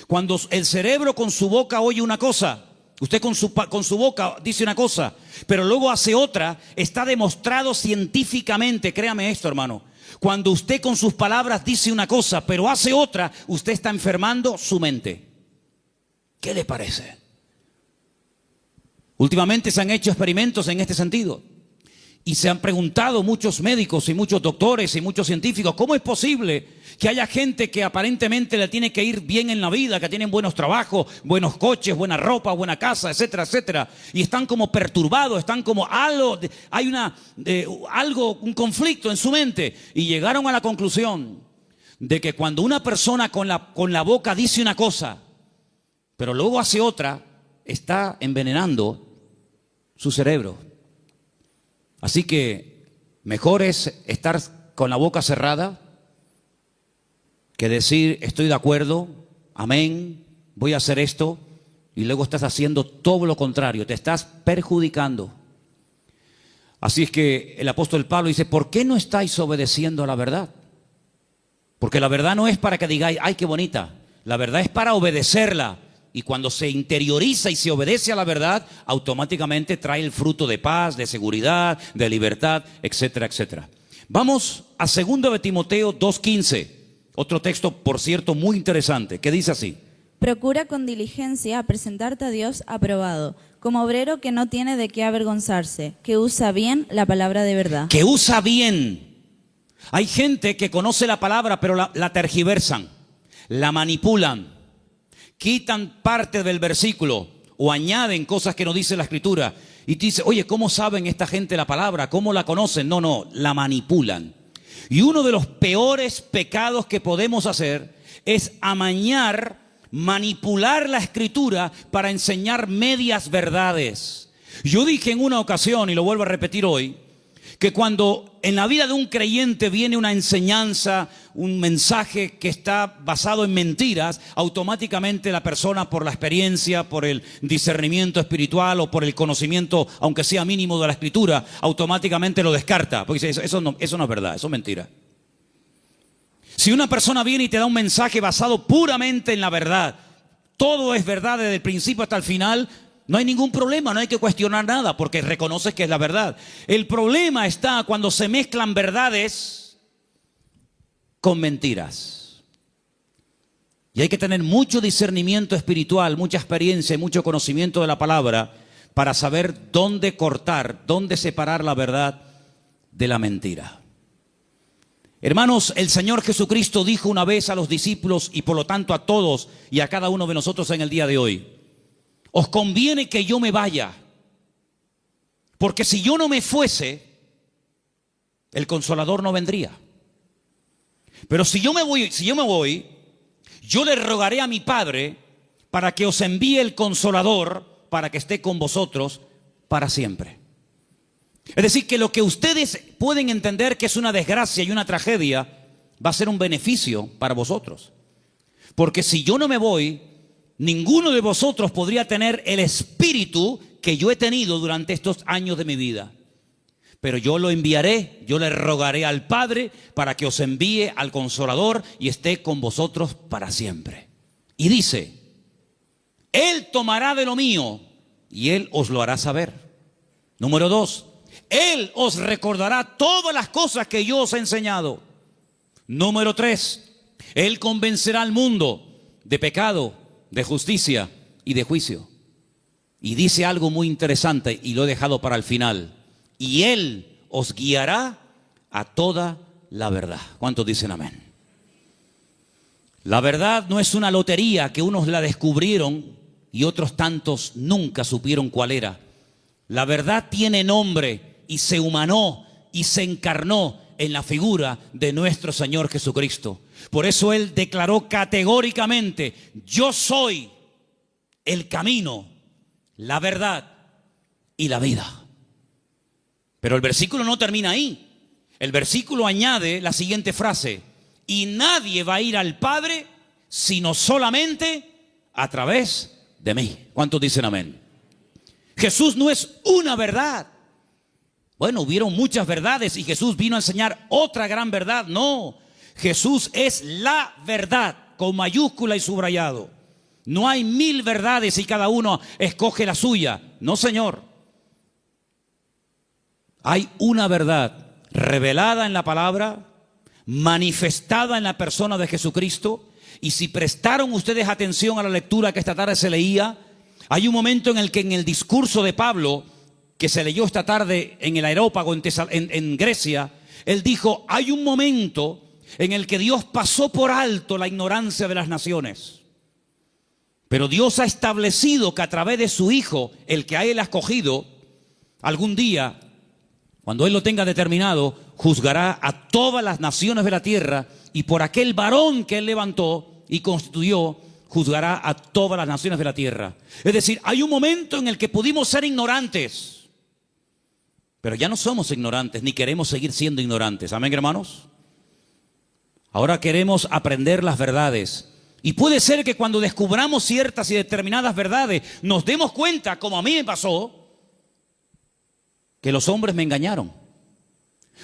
cuando el cerebro con su boca oye una cosa, usted con su boca dice una cosa, pero luego hace otra, está demostrado científicamente, créame esto, hermano. Cuando usted con sus palabras dice una cosa, pero hace otra, usted está enfermando su mente. ¿Qué le parece? Últimamente se han hecho experimentos en este sentido. Y se han preguntado muchos médicos y muchos doctores y muchos científicos: ¿cómo es posible que haya gente que aparentemente le tiene que ir bien en la vida, que tienen buenos trabajos, buenos coches, buena ropa, buena casa, etcétera, etcétera, y están como perturbados, están como hay un conflicto en su mente? Y llegaron a la conclusión de que cuando una persona con la boca dice una cosa, pero luego hace otra, está envenenando su cerebro. Así que mejor es estar con la boca cerrada que decir estoy de acuerdo, amén, voy a hacer esto, y luego estás haciendo todo lo contrario, te estás perjudicando. Así es que el apóstol Pablo dice: ¿por qué no estáis obedeciendo a la verdad? Porque la verdad no es para que digáis ay qué bonita, la verdad es para obedecerla. Y cuando se interioriza y se obedece a la verdad, automáticamente trae el fruto de paz, de seguridad, de libertad, etcétera, etcétera. Vamos a 2 de Timoteo 2:15, otro texto, por cierto, muy interesante, que dice así: Procura con diligencia presentarte a Dios aprobado, como obrero que no tiene de qué avergonzarse, que usa bien la palabra de verdad. Que usa bien. Hay gente que conoce la palabra, pero la tergiversan, la manipulan. Quitan parte del versículo o añaden cosas que no dice la Escritura. Y tú dices: oye, ¿cómo saben esta gente la palabra? ¿Cómo la conocen? No, la manipulan. Y uno de los peores pecados que podemos hacer es amañar, manipular la Escritura para enseñar medias verdades. Yo dije en una ocasión, y lo vuelvo a repetir hoy, que cuando en la vida de un creyente viene una enseñanza, un mensaje que está basado en mentiras, automáticamente la persona, por la experiencia, por el discernimiento espiritual o por el conocimiento, aunque sea mínimo, de la Escritura, automáticamente lo descarta, porque dice: eso no es verdad, eso es mentira. Si una persona viene y te da un mensaje basado puramente en la verdad, todo es verdad desde el principio hasta el final, no hay ningún problema, no hay que cuestionar nada porque reconoces que es la verdad. El problema está cuando se mezclan verdades con mentiras. Y hay que tener mucho discernimiento espiritual, mucha experiencia y mucho conocimiento de la palabra para saber dónde cortar, dónde separar la verdad de la mentira. Hermanos, el Señor Jesucristo dijo una vez a los discípulos y por lo tanto a todos y a cada uno de nosotros en el día de hoy: os conviene que yo me vaya, porque si yo no me fuese, el Consolador no vendría. Pero si yo me voy, yo le rogaré a mi Padre para que os envíe el Consolador para que esté con vosotros para siempre. Es decir, que lo que ustedes pueden entender que es una desgracia y una tragedia, va a ser un beneficio para vosotros. Porque si yo no me voy, ninguno de vosotros podría tener el espíritu que yo he tenido durante estos años de mi vida. Pero yo lo enviaré, yo le rogaré al Padre para que os envíe al Consolador y esté con vosotros para siempre. Y dice: Él tomará de lo mío y Él os lo hará saber. Número 2, Él os recordará todas las cosas que yo os he enseñado. Número 3, Él convencerá al mundo de pecado, de justicia y de juicio. Y dice algo muy interesante y lo he dejado para el final: y Él os guiará a toda la verdad. ¿Cuántos dicen amén? La verdad no es una lotería que unos la descubrieron y otros tantos nunca supieron cuál era. La verdad tiene nombre y se humanó y se encarnó en la figura de nuestro Señor Jesucristo. Por eso Él declaró categóricamente: yo soy el camino, la verdad y la vida. Pero el versículo no termina ahí. El versículo añade la siguiente frase: y nadie va a ir al Padre sino solamente a través de mí. ¿Cuántos dicen amén? Jesús no es una verdad. Bueno, hubieron muchas verdades y Jesús vino a enseñar otra gran verdad. No, Jesús es la verdad, con mayúscula y subrayado. No hay 1000 verdades y cada uno escoge la suya. No, Señor. Hay una verdad revelada en la palabra, manifestada en la persona de Jesucristo. Y si prestaron ustedes atención a la lectura que esta tarde se leía, hay un momento en el que en el discurso de Pablo, que se leyó esta tarde en el Areópago en Grecia, él dijo: hay un momento en el que Dios pasó por alto la ignorancia de las naciones. Pero Dios ha establecido que a través de su Hijo, el que a Él ha escogido, algún día, cuando Él lo tenga determinado, juzgará a todas las naciones de la tierra, y por aquel varón que Él levantó y constituyó, juzgará a todas las naciones de la tierra. Es decir, hay un momento en el que pudimos ser ignorantes, pero ya no somos ignorantes, ni queremos seguir siendo ignorantes. ¿Amén, hermanos? Ahora queremos aprender las verdades. Y puede ser que cuando descubramos ciertas y determinadas verdades, nos demos cuenta, como a mí me pasó, que los hombres me engañaron.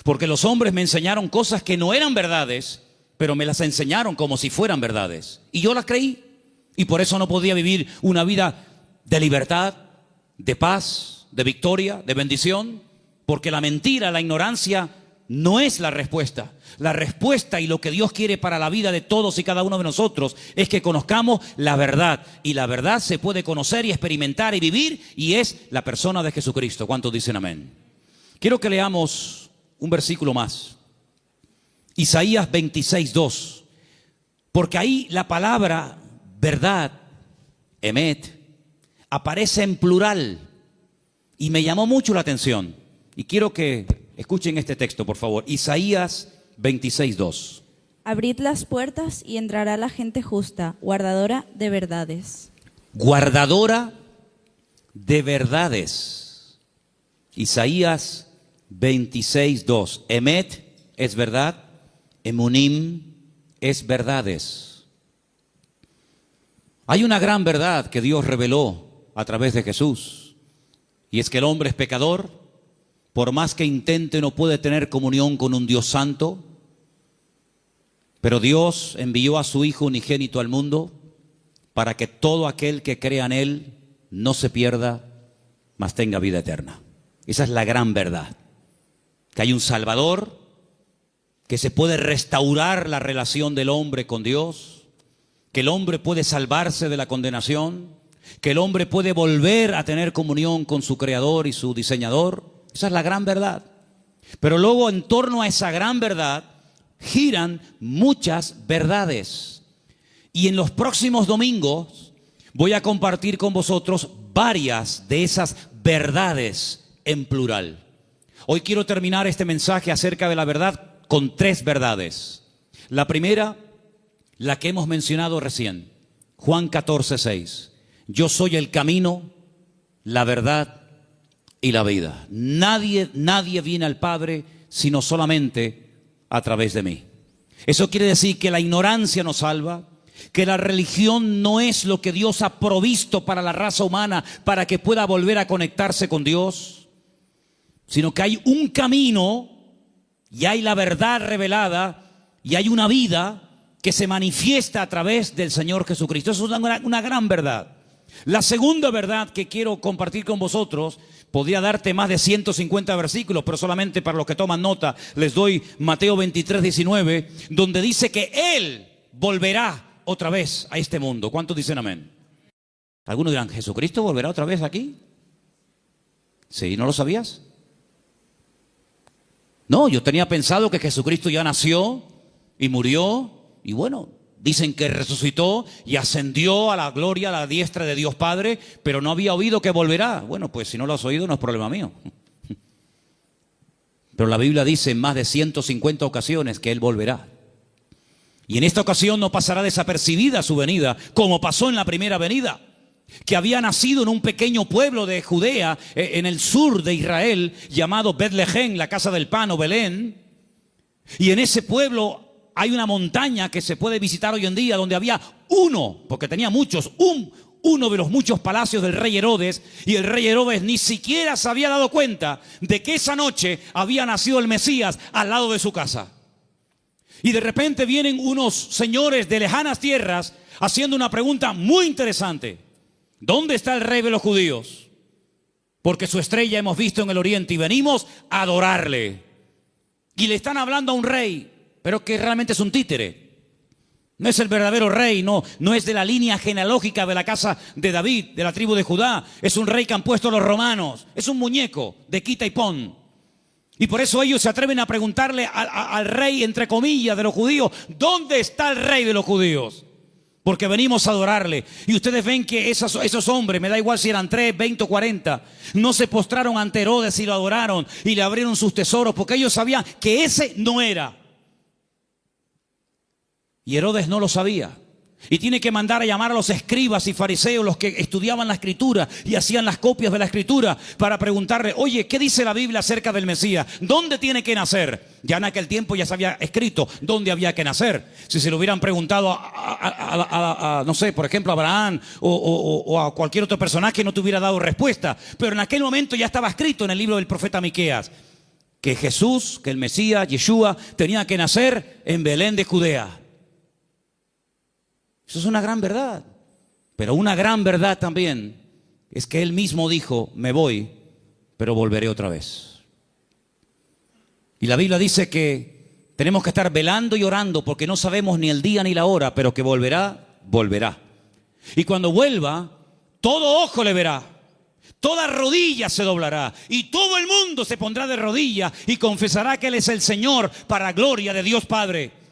Porque los hombres me enseñaron cosas que no eran verdades, pero me las enseñaron como si fueran verdades. Y yo las creí. Y por eso no podía vivir una vida de libertad, de paz, de victoria, de bendición. Porque la mentira, la ignorancia, no es la respuesta. La respuesta y lo que Dios quiere para la vida de todos y cada uno de nosotros es que conozcamos la verdad. Y la verdad se puede conocer y experimentar y vivir, y es la persona de Jesucristo. ¿Cuántos dicen amén? Quiero que leamos un versículo más. Isaías 26:2. Porque ahí la palabra verdad, emet, aparece en plural. Y me llamó mucho la atención. Y quiero que escuchen este texto, por favor. Isaías 26:2. Abrid las puertas y entrará la gente justa, guardadora de verdades. Guardadora de verdades. Isaías 26:2. Emet es verdad, emunim es verdades. Hay una gran verdad que Dios reveló a través de Jesús, y es que el hombre es pecador. Por más que intente, no puede tener comunión con un Dios santo. Pero Dios envió a su Hijo unigénito al mundo para que todo aquel que crea en Él no se pierda, mas tenga vida eterna. Esa es la gran verdad. Que hay un Salvador, que se puede restaurar la relación del hombre con Dios, que el hombre puede salvarse de la condenación, que el hombre puede volver a tener comunión con su Creador y su Diseñador. Esa es la gran verdad. Pero luego, en torno a esa gran verdad giran muchas verdades. Y en los próximos domingos voy a compartir con vosotros varias de esas verdades en plural. Hoy quiero terminar este mensaje acerca de la verdad con 3 verdades. La primera, la que hemos mencionado recién, Juan 14:6. Yo soy el camino, la verdad y la vida. Nadie viene al Padre sino solamente a través de mí. Eso quiere decir que la ignorancia nos salva, que la religión no es lo que Dios ha provisto para la raza humana para que pueda volver a conectarse con Dios, sino que hay un camino y hay la verdad revelada y hay una vida que se manifiesta a través del Señor Jesucristo. Eso es una gran verdad. La segunda verdad que quiero compartir con vosotros, podría darte más de 150 versículos, pero solamente para los que toman nota les doy Mateo 23:19, donde dice que Él volverá otra vez a este mundo. ¿Cuántos dicen amén? Algunos dirán, ¿Jesucristo volverá otra vez aquí? ¿Sí? ¿No lo sabías? No, yo tenía pensado que Jesucristo ya nació y murió y bueno, dicen que resucitó y ascendió a la gloria, a la diestra de Dios Padre, pero no había oído que volverá. Bueno, pues si no lo has oído no es problema mío. Pero la Biblia dice en más de 150 ocasiones que Él volverá. Y en esta ocasión no pasará desapercibida su venida, como pasó en la primera venida, que había nacido en un pequeño pueblo de Judea, en el sur de Israel, llamado Betlehem, la casa del pan o Belén. Y en ese pueblo hay una montaña que se puede visitar hoy en día, donde había uno, porque tenía muchos, uno de los muchos palacios del rey Herodes, y el rey Herodes ni siquiera se había dado cuenta de que esa noche había nacido el Mesías al lado de su casa. Y de repente vienen unos señores de lejanas tierras haciendo una pregunta muy interesante. ¿Dónde está el rey de los judíos? Porque su estrella hemos visto en el oriente y venimos a adorarle. Y le están hablando a un rey, pero que realmente es un títere. No es el verdadero rey, no es de la línea genealógica de la casa de David, de la tribu de Judá. Es un rey que han puesto los romanos. Es un muñeco de quita y pon. Y por eso ellos se atreven a preguntarle al rey, entre comillas, de los judíos, ¿dónde está el rey de los judíos? Porque venimos a adorarle. Y ustedes ven que esos hombres, me da igual si eran 3, 20 o 40, no se postraron ante Herodes y lo adoraron y le abrieron sus tesoros, porque ellos sabían que ese no era. Y Herodes no lo sabía. Y tiene que mandar a llamar a los escribas y fariseos, los que estudiaban la escritura y hacían las copias de la escritura, para preguntarle, oye, ¿qué dice la Biblia acerca del Mesías? ¿Dónde tiene que nacer? Ya en aquel tiempo ya se había escrito dónde había que nacer. Si se lo hubieran preguntado no sé, por ejemplo, a Abraham o a cualquier otro personaje, no te hubiera dado respuesta. Pero en aquel momento ya estaba escrito en el libro del profeta Miqueas que Jesús, que el Mesías, Yeshua, tenía que nacer en Belén de Judea. Eso es una gran verdad. Pero una gran verdad también es que Él mismo dijo, me voy, pero volveré otra vez. Y la Biblia dice que tenemos que estar velando y orando porque no sabemos ni el día ni la hora, pero que volverá, volverá. Y cuando vuelva, todo ojo le verá, toda rodilla se doblará y todo el mundo se pondrá de rodillas y confesará que Él es el Señor para gloria de Dios Padre.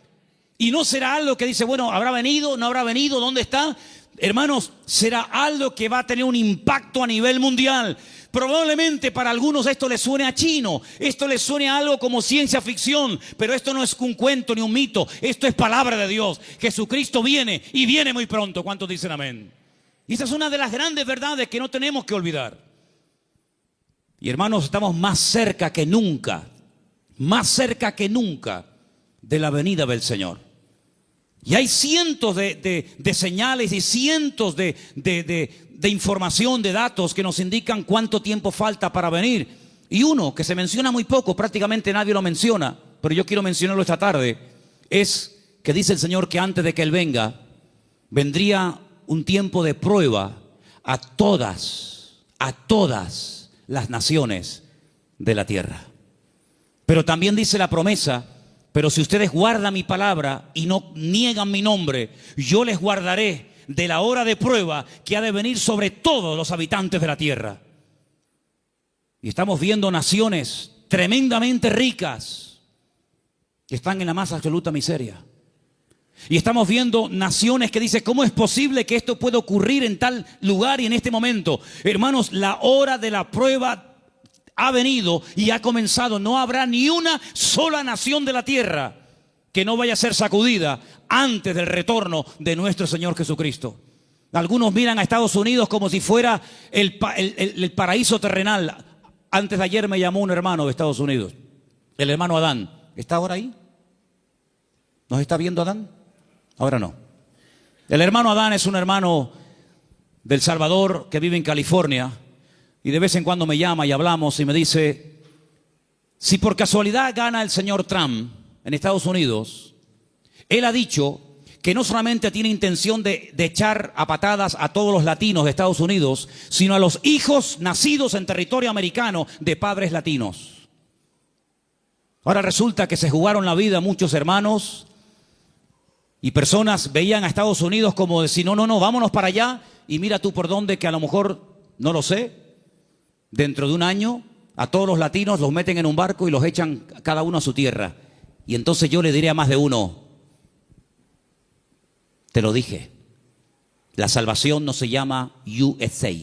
Y no será algo que dice, bueno, ¿habrá venido? ¿No habrá venido? ¿Dónde está? Hermanos, será algo que va a tener un impacto a nivel mundial. Probablemente para algunos esto les suene a chino, esto les suene a algo como ciencia ficción, pero esto no es un cuento ni un mito, esto es palabra de Dios. Jesucristo viene y viene muy pronto. ¿Cuántos dicen amén? Y esa es una de las grandes verdades que no tenemos que olvidar. Y hermanos, estamos más cerca que nunca de la venida del Señor. Y hay cientos de señales y cientos de información, de datos que nos indican cuánto tiempo falta para venir. Y uno que se menciona muy poco, prácticamente nadie lo menciona, pero yo quiero mencionarlo esta tarde, es que dice el Señor que antes de que Él venga, vendría un tiempo de prueba a todas las naciones de la tierra. Pero también dice la promesa Pero si ustedes guardan mi palabra y no niegan mi nombre, yo les guardaré de la hora de prueba que ha de venir sobre todos los habitantes de la tierra. Y estamos viendo naciones tremendamente ricas que están en la más absoluta miseria. Y estamos viendo naciones que dicen, ¿cómo es posible que esto pueda ocurrir en tal lugar y en este momento? Hermanos, la hora de la prueba ha venido y ha comenzado. No habrá ni una sola nación de la tierra que no vaya a ser sacudida antes del retorno de nuestro Señor Jesucristo. Algunos miran a Estados Unidos como si fuera el paraíso terrenal. Antes de ayer me llamó un hermano de Estados Unidos, el hermano Adán. ¿Está ahora ahí? ¿Nos está viendo Adán? Ahora no. El hermano Adán es un hermano del Salvador que vive en California y de vez en cuando me llama y hablamos y me dice, si por casualidad gana el señor Trump en Estados Unidos, él ha dicho que no solamente tiene intención de echar a patadas a todos los latinos de Estados Unidos, sino a los hijos nacidos en territorio americano de padres latinos. Ahora resulta que se jugaron la vida muchos hermanos y personas veían a Estados Unidos como decir, no, vámonos para allá y mira tú por dónde, que a lo mejor, no lo sé, dentro de un año a todos los latinos los meten en un barco y los echan cada uno a su tierra. Y entonces yo le diré a más de uno, te lo dije, la salvación no se llama USA,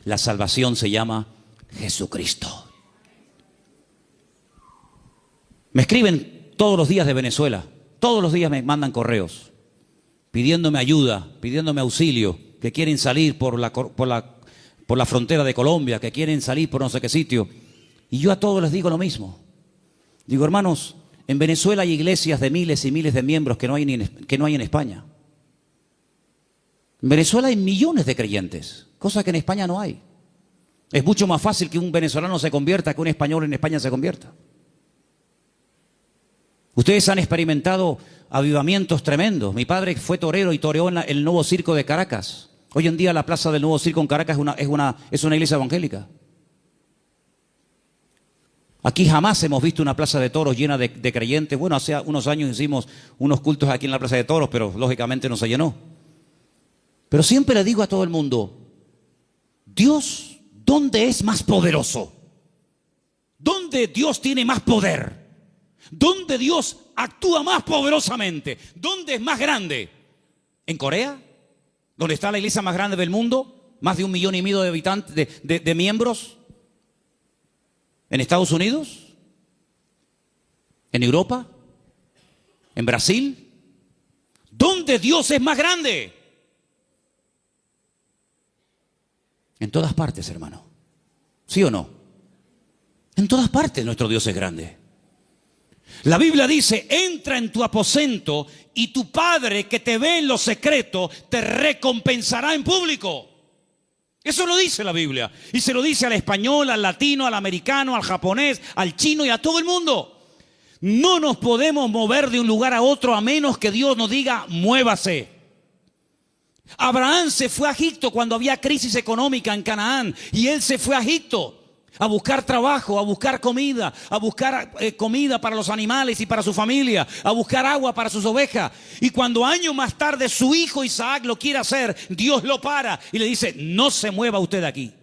la salvación se llama Jesucristo. Me escriben todos los días de Venezuela, todos los días me mandan correos pidiéndome ayuda, pidiéndome auxilio, que quieren salir por la frontera de Colombia, que quieren salir por no sé qué sitio. Y yo a todos les digo lo mismo. Digo, hermanos, en Venezuela hay iglesias de miles y miles de miembros que no hay en España. En Venezuela hay millones de creyentes, cosa que en España no hay. Es mucho más fácil que un venezolano se convierta que un español en España se convierta. Ustedes han experimentado avivamientos tremendos. Mi padre fue torero y toreó en el Nuevo Circo de Caracas. Hoy en día la plaza del Nuevo Circo en Caracas es una iglesia evangélica. Aquí jamás hemos visto una plaza de toros llena de creyentes. Bueno, hace unos años hicimos unos cultos aquí en la plaza de toros, pero lógicamente no se llenó. Pero siempre le digo a todo el mundo, Dios, ¿dónde es más poderoso? ¿Dónde Dios tiene más poder? ¿Dónde Dios actúa más poderosamente? ¿Dónde es más grande? ¿En Corea? ¿Donde está la iglesia más grande del mundo? ¿Más de 1,5 millones de habitantes, de miembros? ¿En Estados Unidos? ¿En Europa? ¿En Brasil? ¿Dónde Dios es más grande? En todas partes, hermano. ¿Sí o no? En todas partes nuestro Dios es grande. La Biblia dice, entra en tu aposento y tu Padre que te ve en lo secreto te recompensará en público. Eso lo dice la Biblia. Y se lo dice al español, al latino, al americano, al japonés, al chino y a todo el mundo. No nos podemos mover de un lugar a otro a menos que Dios nos diga, muévase. Abraham se fue a Egipto cuando había crisis económica en Canaán y él se fue a Egipto a buscar trabajo, a buscar comida, comida para los animales y para su familia, a buscar agua para sus ovejas. Y cuando años más tarde su hijo Isaac lo quiere hacer, Dios lo para y le dice, no se mueva usted de aquí.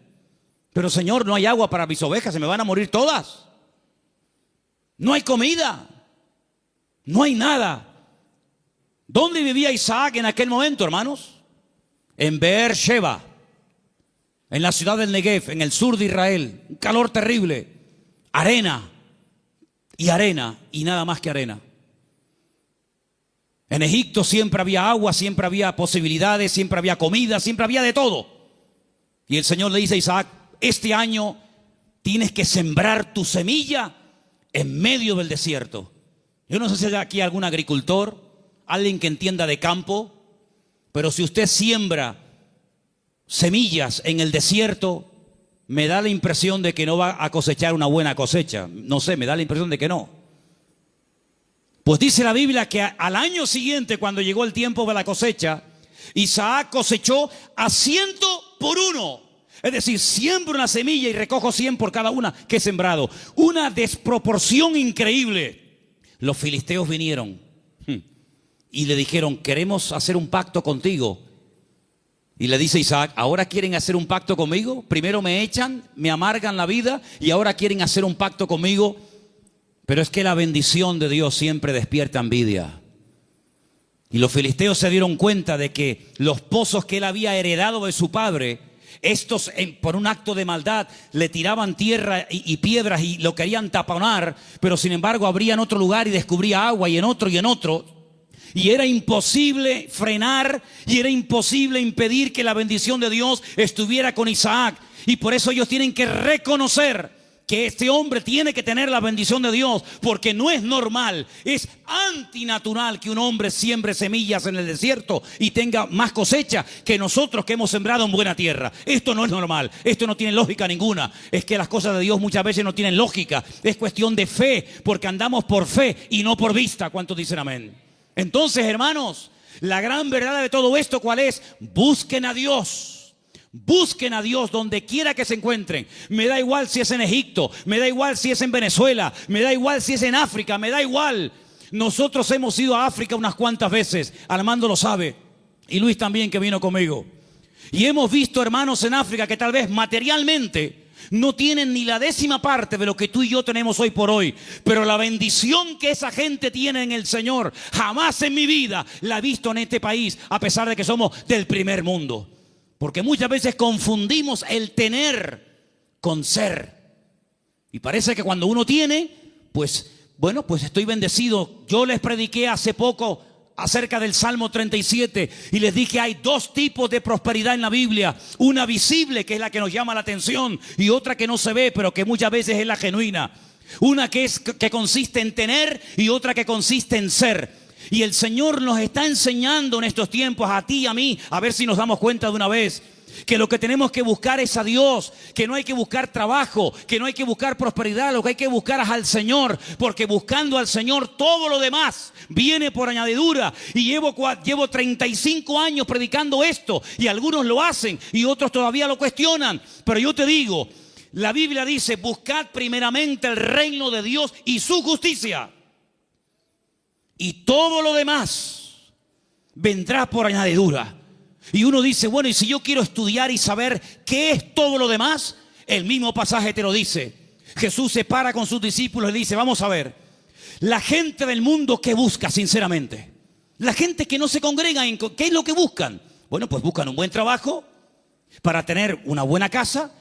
Pero Señor, no hay agua para mis ovejas, se me van a morir todas. No hay comida, no hay nada. ¿Dónde vivía Isaac en aquel momento, hermanos? En Beersheba, en la ciudad del Negev, en el sur de Israel. Un calor terrible, arena y nada más que arena. En Egipto siempre había agua, siempre había posibilidades, siempre había comida, siempre había de todo. Y el Señor le dice a Isaac, este año tienes que sembrar tu semilla en medio del desierto. Yo no sé si hay aquí algún agricultor, alguien que entienda de campo, pero si usted siembra semillas en el desierto, me da la impresión de que no va a cosechar una buena cosecha. No sé, me da la impresión de que no. Pues dice la Biblia que al año siguiente, cuando llegó el tiempo de la cosecha, Isaac cosechó a 100 por 1. Es decir, siembro una semilla y recojo 100 por cada una que he sembrado. Una desproporción increíble. los filisteos vinieron y le dijeron, queremos hacer un pacto contigo. Y le dice Isaac, ¿ahora quieren hacer un pacto conmigo? Primero me echan, me amargan la vida y ahora quieren hacer un pacto conmigo. Pero es que la bendición de Dios siempre despierta envidia. Y los filisteos se dieron cuenta de que los pozos que él había heredado de su padre, estos por un acto de maldad le tiraban tierra y piedras y lo querían taponar, pero sin embargo abrían otro lugar y descubría agua y en otro y en otro. Y era imposible frenar y era imposible impedir que la bendición de Dios estuviera con Isaac. Y por eso ellos tienen que reconocer que este hombre tiene que tener la bendición de Dios, porque no es normal, es antinatural que un hombre siembre semillas en el desierto y tenga más cosecha que nosotros que hemos sembrado en buena tierra. Esto no es normal, esto no tiene lógica ninguna. Es que las cosas de Dios muchas veces no tienen lógica, es cuestión de fe, porque andamos por fe y no por vista. ¿Cuántos dicen amén? Entonces, hermanos, la gran verdad de todo esto, ¿cuál es? Busquen a Dios. Busquen a Dios donde quiera que se encuentren. Me da igual si es en Egipto, me da igual si es en Venezuela, me da igual si es en África, me da igual. Nosotros hemos ido a África unas cuantas veces, Armando lo sabe, y Luis también, que vino conmigo. Y hemos visto hermanos en África que tal vez materialmente no tienen ni la 10ª parte de lo que tú y yo tenemos hoy por hoy. Pero la bendición que esa gente tiene en el Señor, jamás en mi vida la he visto en este país, a pesar de que somos del primer mundo. Porque muchas veces confundimos el tener con ser. Y parece que cuando uno tiene, pues, bueno, pues estoy bendecido. Yo les prediqué hace poco acerca del Salmo 37 y les dije, hay 2 tipos de prosperidad en la Biblia. Una visible, que es la que nos llama la atención, y otra que no se ve, pero que muchas veces es la genuina. Una que consiste en tener y otra que consiste en ser. Y el Señor nos está enseñando en estos tiempos, a ti y a mí, a ver si nos damos cuenta de una vez, que lo que tenemos que buscar es a Dios, que no hay que buscar trabajo, que no hay que buscar prosperidad, lo que hay que buscar es al Señor, porque buscando al Señor todo lo demás viene por añadidura. Y llevo 35 años predicando esto, y algunos lo hacen y otros todavía lo cuestionan, pero yo te digo, la Biblia dice, buscad primeramente el reino de Dios y su justicia, y todo lo demás vendrá por añadidura. Y uno dice, bueno, y si yo quiero estudiar y saber qué es todo lo demás, el mismo pasaje te lo dice. Jesús se para con sus discípulos y dice, vamos a ver, la gente del mundo, ¿qué busca sinceramente? La gente que no se congrega, ¿qué es lo que buscan? Bueno, pues buscan un buen trabajo para tener una buena casa,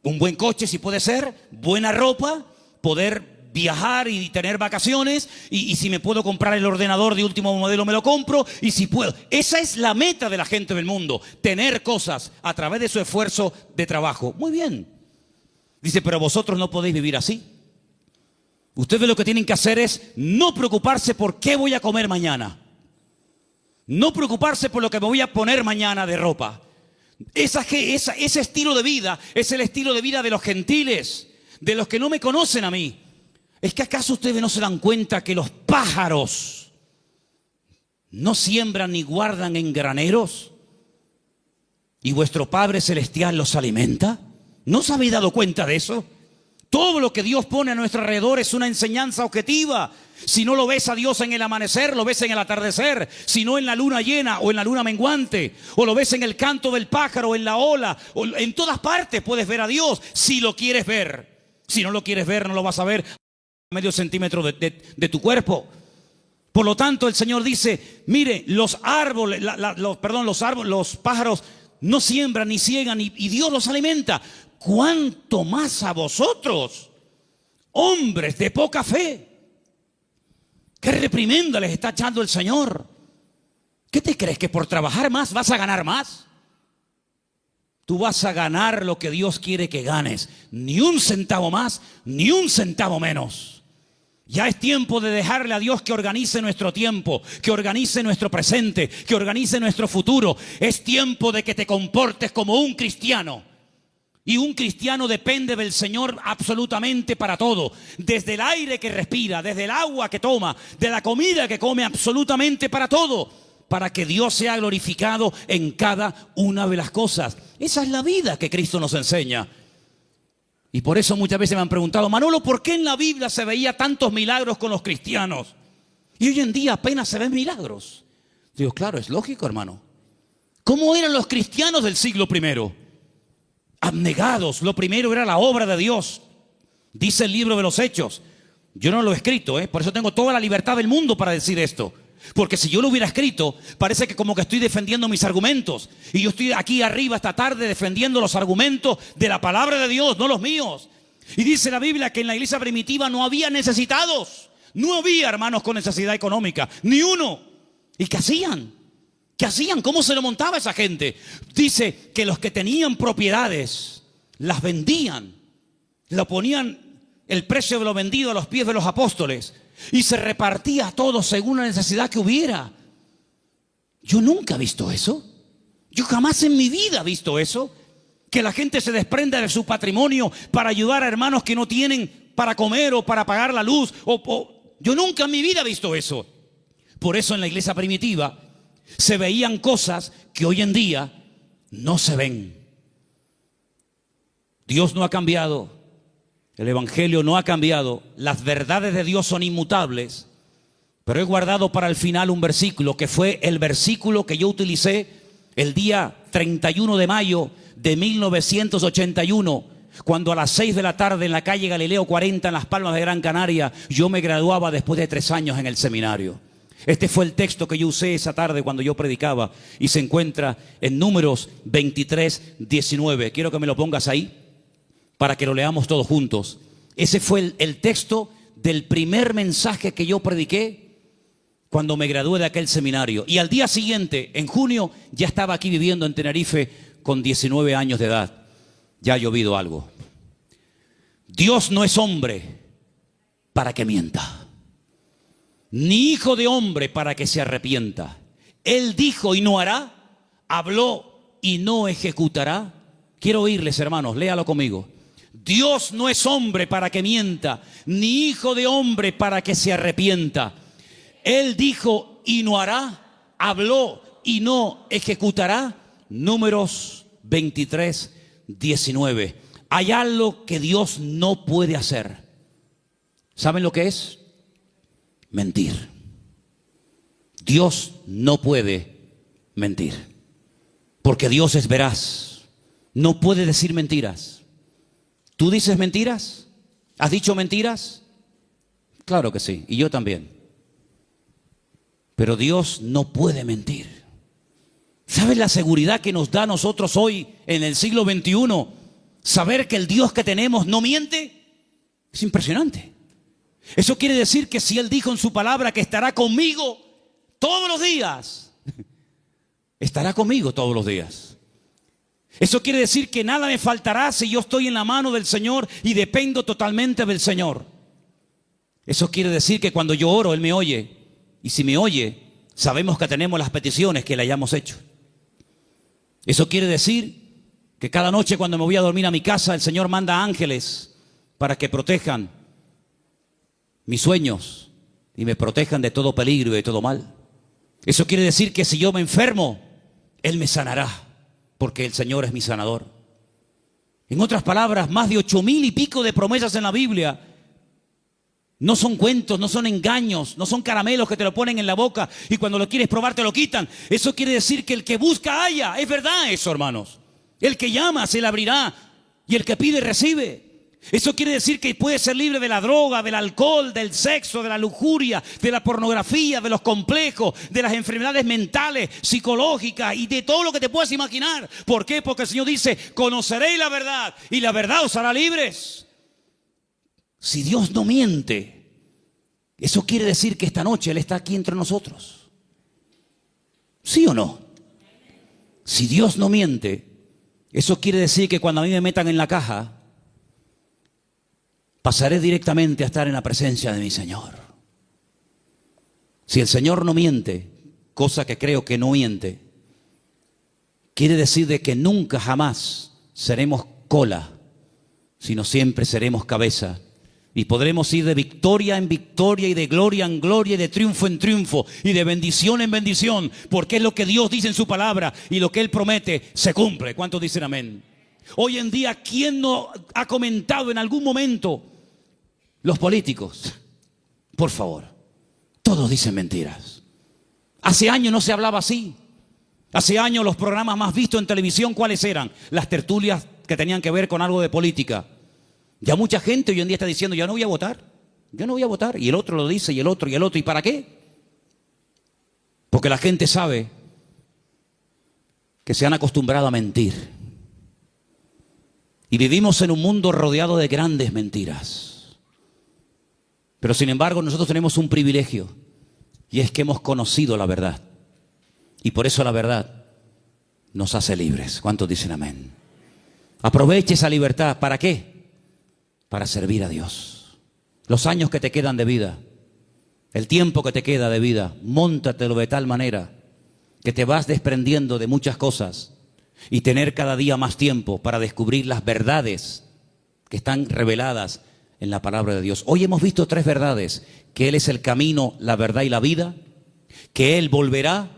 un buen coche si puede ser, buena ropa, poder viajar y tener vacaciones, y si me puedo comprar el ordenador de último modelo me lo compro, y si puedo. Esa es la meta de la gente del mundo, tener cosas a través de su esfuerzo de trabajo. Muy bien. Dice, pero vosotros no podéis vivir así. Ustedes lo que tienen que hacer es no preocuparse por qué voy a comer mañana. No preocuparse por lo que me voy a poner mañana de ropa. Ese estilo de vida es el estilo de vida de los gentiles, de los que no me conocen a mí. ¿Es que acaso ustedes no se dan cuenta que los pájaros no siembran ni guardan en graneros y vuestro Padre Celestial los alimenta? ¿No os habéis dado cuenta de eso? Todo lo que Dios pone a nuestro alrededor es una enseñanza objetiva. Si no lo ves a Dios en el amanecer, lo ves en el atardecer. Si no, en la luna llena o en la luna menguante. O lo ves en el canto del pájaro, en la ola. O en todas partes puedes ver a Dios si lo quieres ver. Si no lo quieres ver, no lo vas a ver medio centímetro de tu cuerpo. Por lo tanto, el Señor dice, mire, los pájaros no siembran ni ciegan y Dios los alimenta. ¿Cuánto más a vosotros, hombres de poca fe? ¿Qué reprimenda les está echando el Señor? ¿Qué te crees, que por trabajar más vas a ganar más? Tú vas a ganar lo que Dios quiere que ganes. Ni un centavo más, ni un centavo menos. Ya es tiempo de dejarle a Dios que organice nuestro tiempo, que organice nuestro presente, que organice nuestro futuro. Es tiempo de que te comportes como un cristiano. Y un cristiano depende del Señor absolutamente para todo. Desde el aire que respira, desde el agua que toma, de la comida que come, absolutamente para todo. Para que Dios sea glorificado en cada una de las cosas. Esa es la vida que Cristo nos enseña. Y por eso muchas veces me han preguntado: Manolo, ¿por qué en la Biblia se veía tantos milagros con los cristianos? Y hoy en día apenas se ven milagros. Digo, claro, es lógico, hermano. ¿Cómo eran los cristianos del siglo I? Abnegados. Lo primero era la obra de Dios. Dice el libro de los Hechos. Yo no lo he escrito, por eso tengo toda la libertad del mundo para decir esto. Porque si yo lo hubiera escrito, parece que como que estoy defendiendo mis argumentos. Y yo estoy aquí arriba esta tarde defendiendo los argumentos de la palabra de Dios, no los míos. Y dice la Biblia que en la iglesia primitiva no había necesitados. No había hermanos con necesidad económica, ni uno. ¿Y qué hacían? ¿Qué hacían? ¿Cómo se lo montaba esa gente? Dice que los que tenían propiedades las vendían. Lo ponían el precio de lo vendido a los pies de los apóstoles. Y se repartía todo según la necesidad que hubiera. Yo nunca he visto eso. Yo jamás en mi vida he visto eso. Que la gente se desprenda de su patrimonio para ayudar a hermanos que no tienen para comer o para pagar la luz. Yo nunca en mi vida he visto eso. Por eso en la iglesia primitiva se veían cosas que hoy en día no se ven. Dios no ha cambiado. El evangelio no ha cambiado. Las verdades de Dios son inmutables. Pero he guardado para el final un versículo que fue el versículo que yo utilicé el día 31 de mayo de 1981, cuando a las 6 de la tarde en la calle Galileo 40 en Las Palmas de Gran Canaria yo me graduaba después de 3 años en el seminario. Este fue el texto que yo usé esa tarde cuando yo predicaba y se encuentra en Números 23, 19. Quiero que me lo pongas ahí para que lo leamos todos juntos. Ese fue el texto del primer mensaje que yo prediqué cuando me gradué de aquel seminario. Y al día siguiente, en junio, ya estaba aquí viviendo en Tenerife con 19 años de edad. Ya ha llovido algo. Dios no es hombre para que mienta, ni hijo de hombre para que se arrepienta. Él dijo y no hará, habló y no ejecutará. Quiero oírles, hermanos, léalo conmigo. Dios no es hombre para que mienta, ni hijo de hombre para que se arrepienta. Él dijo y no hará, habló y no ejecutará. Números 23, 19. Hay algo que Dios no puede hacer. ¿Saben lo que es? Mentir. Dios no puede mentir, porque Dios es veraz. No puede decir mentiras. ¿Tú dices mentiras? ¿Has dicho mentiras? Claro que sí, y yo también. Pero Dios no puede mentir. ¿Sabes la seguridad que nos da a nosotros hoy en el siglo XXI? Saber que el Dios que tenemos no miente. Es impresionante. Eso quiere decir que si Él dijo en su palabra que estará conmigo todos los días, estará conmigo todos los días. Eso quiere decir que nada me faltará si yo estoy en la mano del Señor y dependo totalmente del Señor. Eso quiere decir que cuando yo oro, Él me oye. Y si me oye, sabemos que tenemos las peticiones que le hayamos hecho. Eso quiere decir que cada noche cuando me voy a dormir a mi casa, el Señor manda ángeles para que protejan mis sueños y me protejan de todo peligro y de todo mal. Eso quiere decir que si yo me enfermo, Él me sanará, porque el Señor es mi sanador. En otras palabras, más de 8,000 y pico de promesas en la Biblia no son cuentos, no son engaños, no son caramelos que te lo ponen en la boca y cuando lo quieres probar te lo quitan. Eso quiere decir que el que busca halla. Es verdad eso, hermanos. El que llama se le abrirá y el que pide recibe. Eso quiere decir que puedes ser libre de la droga, del alcohol, del sexo, de la lujuria, de la pornografía, de los complejos, de las enfermedades mentales, psicológicas y de todo lo que te puedas imaginar. ¿Por qué? Porque el Señor dice, conoceréis la verdad y la verdad os hará libres. Si Dios no miente, eso quiere decir que esta noche Él está aquí entre nosotros. ¿Sí o no? Si Dios no miente, eso quiere decir que cuando a mí me metan en la caja, pasaré directamente a estar en la presencia de mi Señor. Si el Señor no miente, cosa que creo que no miente, quiere decir de que nunca jamás seremos cola, sino siempre seremos cabeza. Y podremos ir de victoria en victoria y de gloria en gloria y de triunfo en triunfo y de bendición en bendición, porque es lo que Dios dice en su palabra y lo que Él promete se cumple. ¿Cuántos dicen amén? Hoy en día, ¿quién no ha comentado en algún momento? Los políticos. Por favor, todos dicen mentiras. Hace años no se hablaba así. Hace años los programas más vistos en televisión, ¿cuáles eran? Las tertulias que tenían que ver con algo de política. Ya mucha gente hoy en día está diciendo, ya no voy a votar. Yo no voy a votar. Y el otro lo dice, y el otro, y el otro. ¿Y para qué? Porque la gente sabe que se han acostumbrado a mentir. Y vivimos en un mundo rodeado de grandes mentiras. Pero sin embargo nosotros tenemos un privilegio, y es que hemos conocido la verdad. Y por eso la verdad nos hace libres. ¿Cuántos dicen amén? Aproveche esa libertad. ¿Para qué? Para servir a Dios. Los años que te quedan de vida, el tiempo que te queda de vida, móntatelo de tal manera que te vas desprendiendo de muchas cosas y tener cada día más tiempo para descubrir las verdades que están reveladas en la palabra de Dios. Hoy hemos visto 3 verdades: que Él es el camino, la verdad y la vida, que Él volverá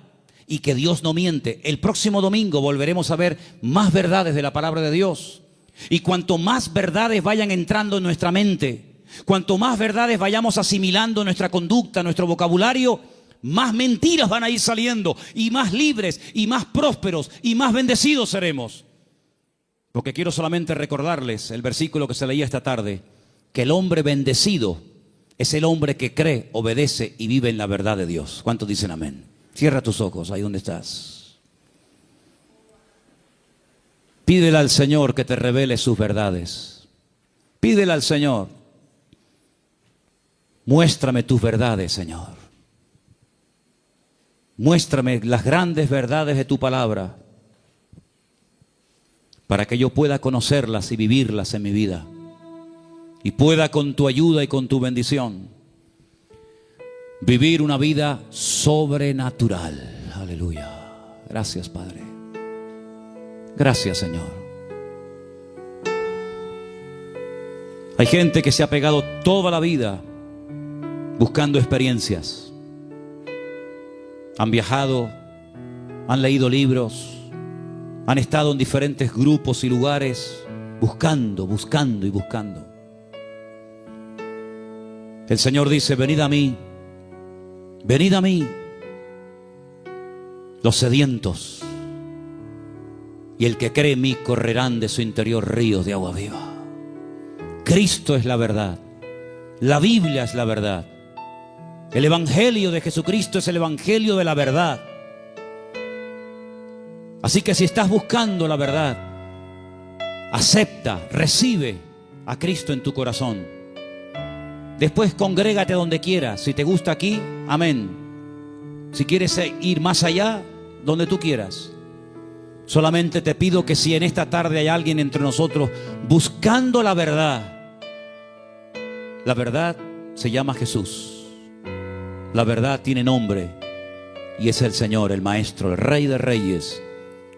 y que Dios no miente. El próximo domingo volveremos a ver más verdades de la palabra de Dios. Y cuanto más verdades vayan entrando en nuestra mente, cuanto más verdades vayamos asimilando en nuestra conducta, nuestro vocabulario, más mentiras van a ir saliendo, y más libres, y más prósperos, y más bendecidos seremos. Porque quiero solamente recordarles el versículo que se leía esta tarde, que el hombre bendecido es el hombre que cree, obedece y vive en la verdad de Dios. ¿Cuántos dicen amén? Cierra tus ojos ahí donde estás. Pídele al Señor que te revele sus verdades. Pídele al Señor: muéstrame tus verdades, Señor. Muéstrame las grandes verdades de tu palabra, para que yo pueda conocerlas y vivirlas en mi vida, y pueda con tu ayuda y con tu bendición vivir una vida sobrenatural. Aleluya. Gracias, Padre. Gracias, Señor. Hay gente que se ha pegado toda la vida buscando experiencias. Han viajado, han leído libros, han estado en diferentes grupos y lugares buscando, buscando y buscando. El Señor dice: venid a mí, los sedientos, y el que cree en mí correrán de su interior ríos de agua viva. Cristo es la verdad, la Biblia es la verdad, el Evangelio de Jesucristo es el Evangelio de la verdad. Así que si estás buscando la verdad, acepta, recibe a Cristo en tu corazón. Después congrégate donde quieras. Si te gusta aquí, amén. Si quieres ir más allá, donde tú quieras. Solamente te pido que si en esta tarde hay alguien entre nosotros buscando la verdad se llama Jesús. La verdad tiene nombre y es el Señor, el Maestro, el Rey de Reyes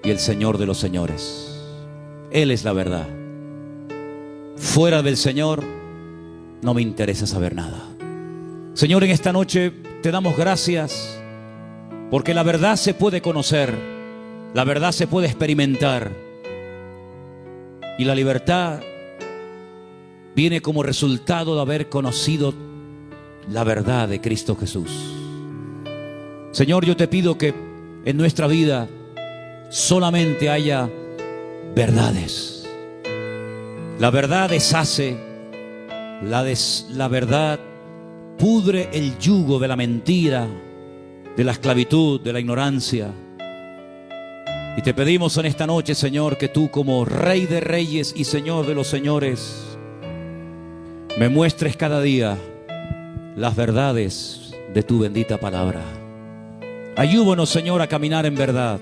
y el Señor de los Señores. Él es la verdad. Fuera del Señor no me interesa saber nada. Señor, en esta noche te damos gracias porque la verdad se puede conocer, la verdad se puede experimentar, y la libertad viene como resultado de haber conocido la verdad de Cristo Jesús. Señor, yo te pido que en nuestra vida solamente haya verdades. La verdad deshace, la verdad pudre el yugo de la mentira, de la esclavitud, de la ignorancia. Y te pedimos en esta noche, Señor, que tú, como Rey de Reyes y Señor de los Señores, me muestres cada día las verdades de tu bendita palabra. Ayúdanos, Señor, a caminar en verdad.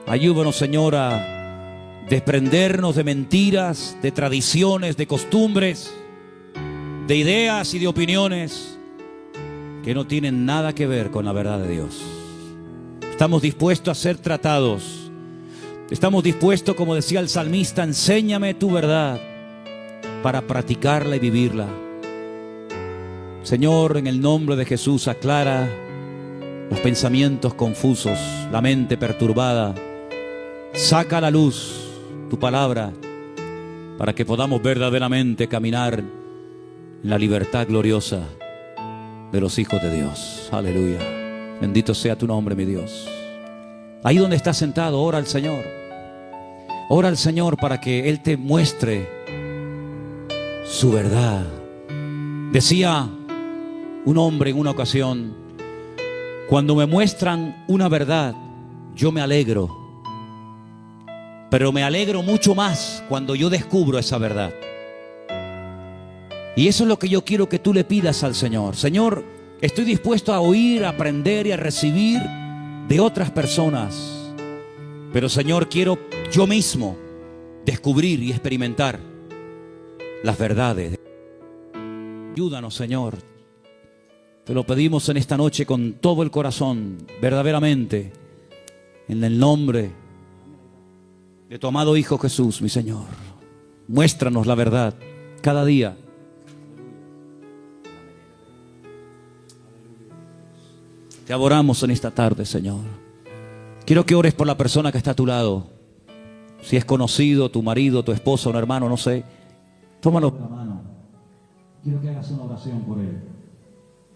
Ayúdanos, Señor, a desprendernos de mentiras, de tradiciones, de costumbres, de ideas y de opiniones que no tienen nada que ver con la verdad de Dios. Estamos dispuestos a ser tratados. Estamos dispuestos, como decía el salmista: enséñame tu verdad para practicarla y vivirla. Señor, en el nombre de Jesús, aclara los pensamientos confusos, la mente perturbada. Saca a la luz tu palabra, para que podamos verdaderamente caminar en la libertad gloriosa de los hijos de Dios. Aleluya. Bendito sea tu nombre, mi Dios. Ahí donde estás sentado, ora al Señor. Ora al Señor para que Él te muestre su verdad. Decía un hombre en una ocasión: cuando me muestran una verdad, yo me alegro. Pero me alegro mucho más cuando yo descubro esa verdad. Y eso es lo que yo quiero que tú le pidas al Señor. Señor, estoy dispuesto a oír, a aprender y a recibir de otras personas. Pero Señor, quiero yo mismo descubrir y experimentar las verdades. Ayúdanos, Señor. Te lo pedimos en esta noche con todo el corazón, verdaderamente, en el nombre de tu amado Hijo Jesús, mi Señor. Muéstranos la verdad cada día. Te adoramos en esta tarde, Señor. Quiero que ores por la persona que está a tu lado. Si es conocido, tu marido, tu esposa, un hermano, no sé. Tómalo por la mano. Quiero que hagas una oración por él.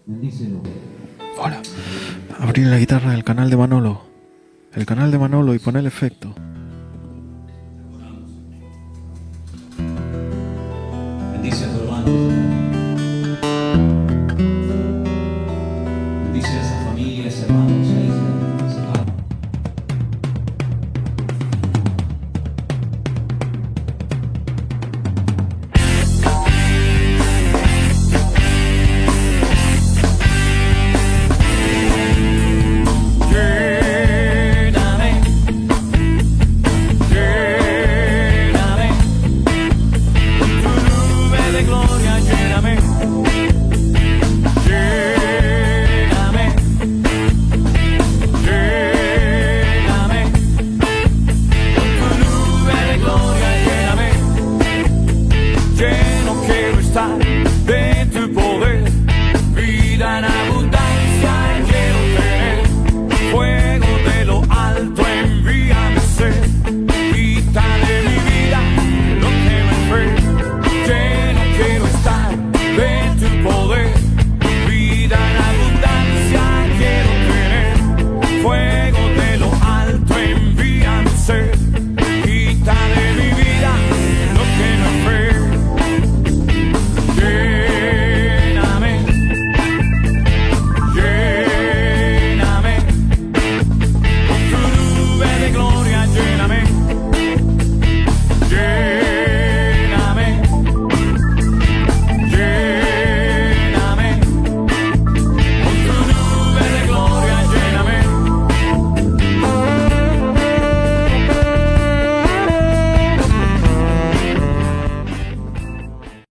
Bendícelo. Hola. Abrir la guitarra del canal de Manolo. El canal de Manolo y poner el efecto.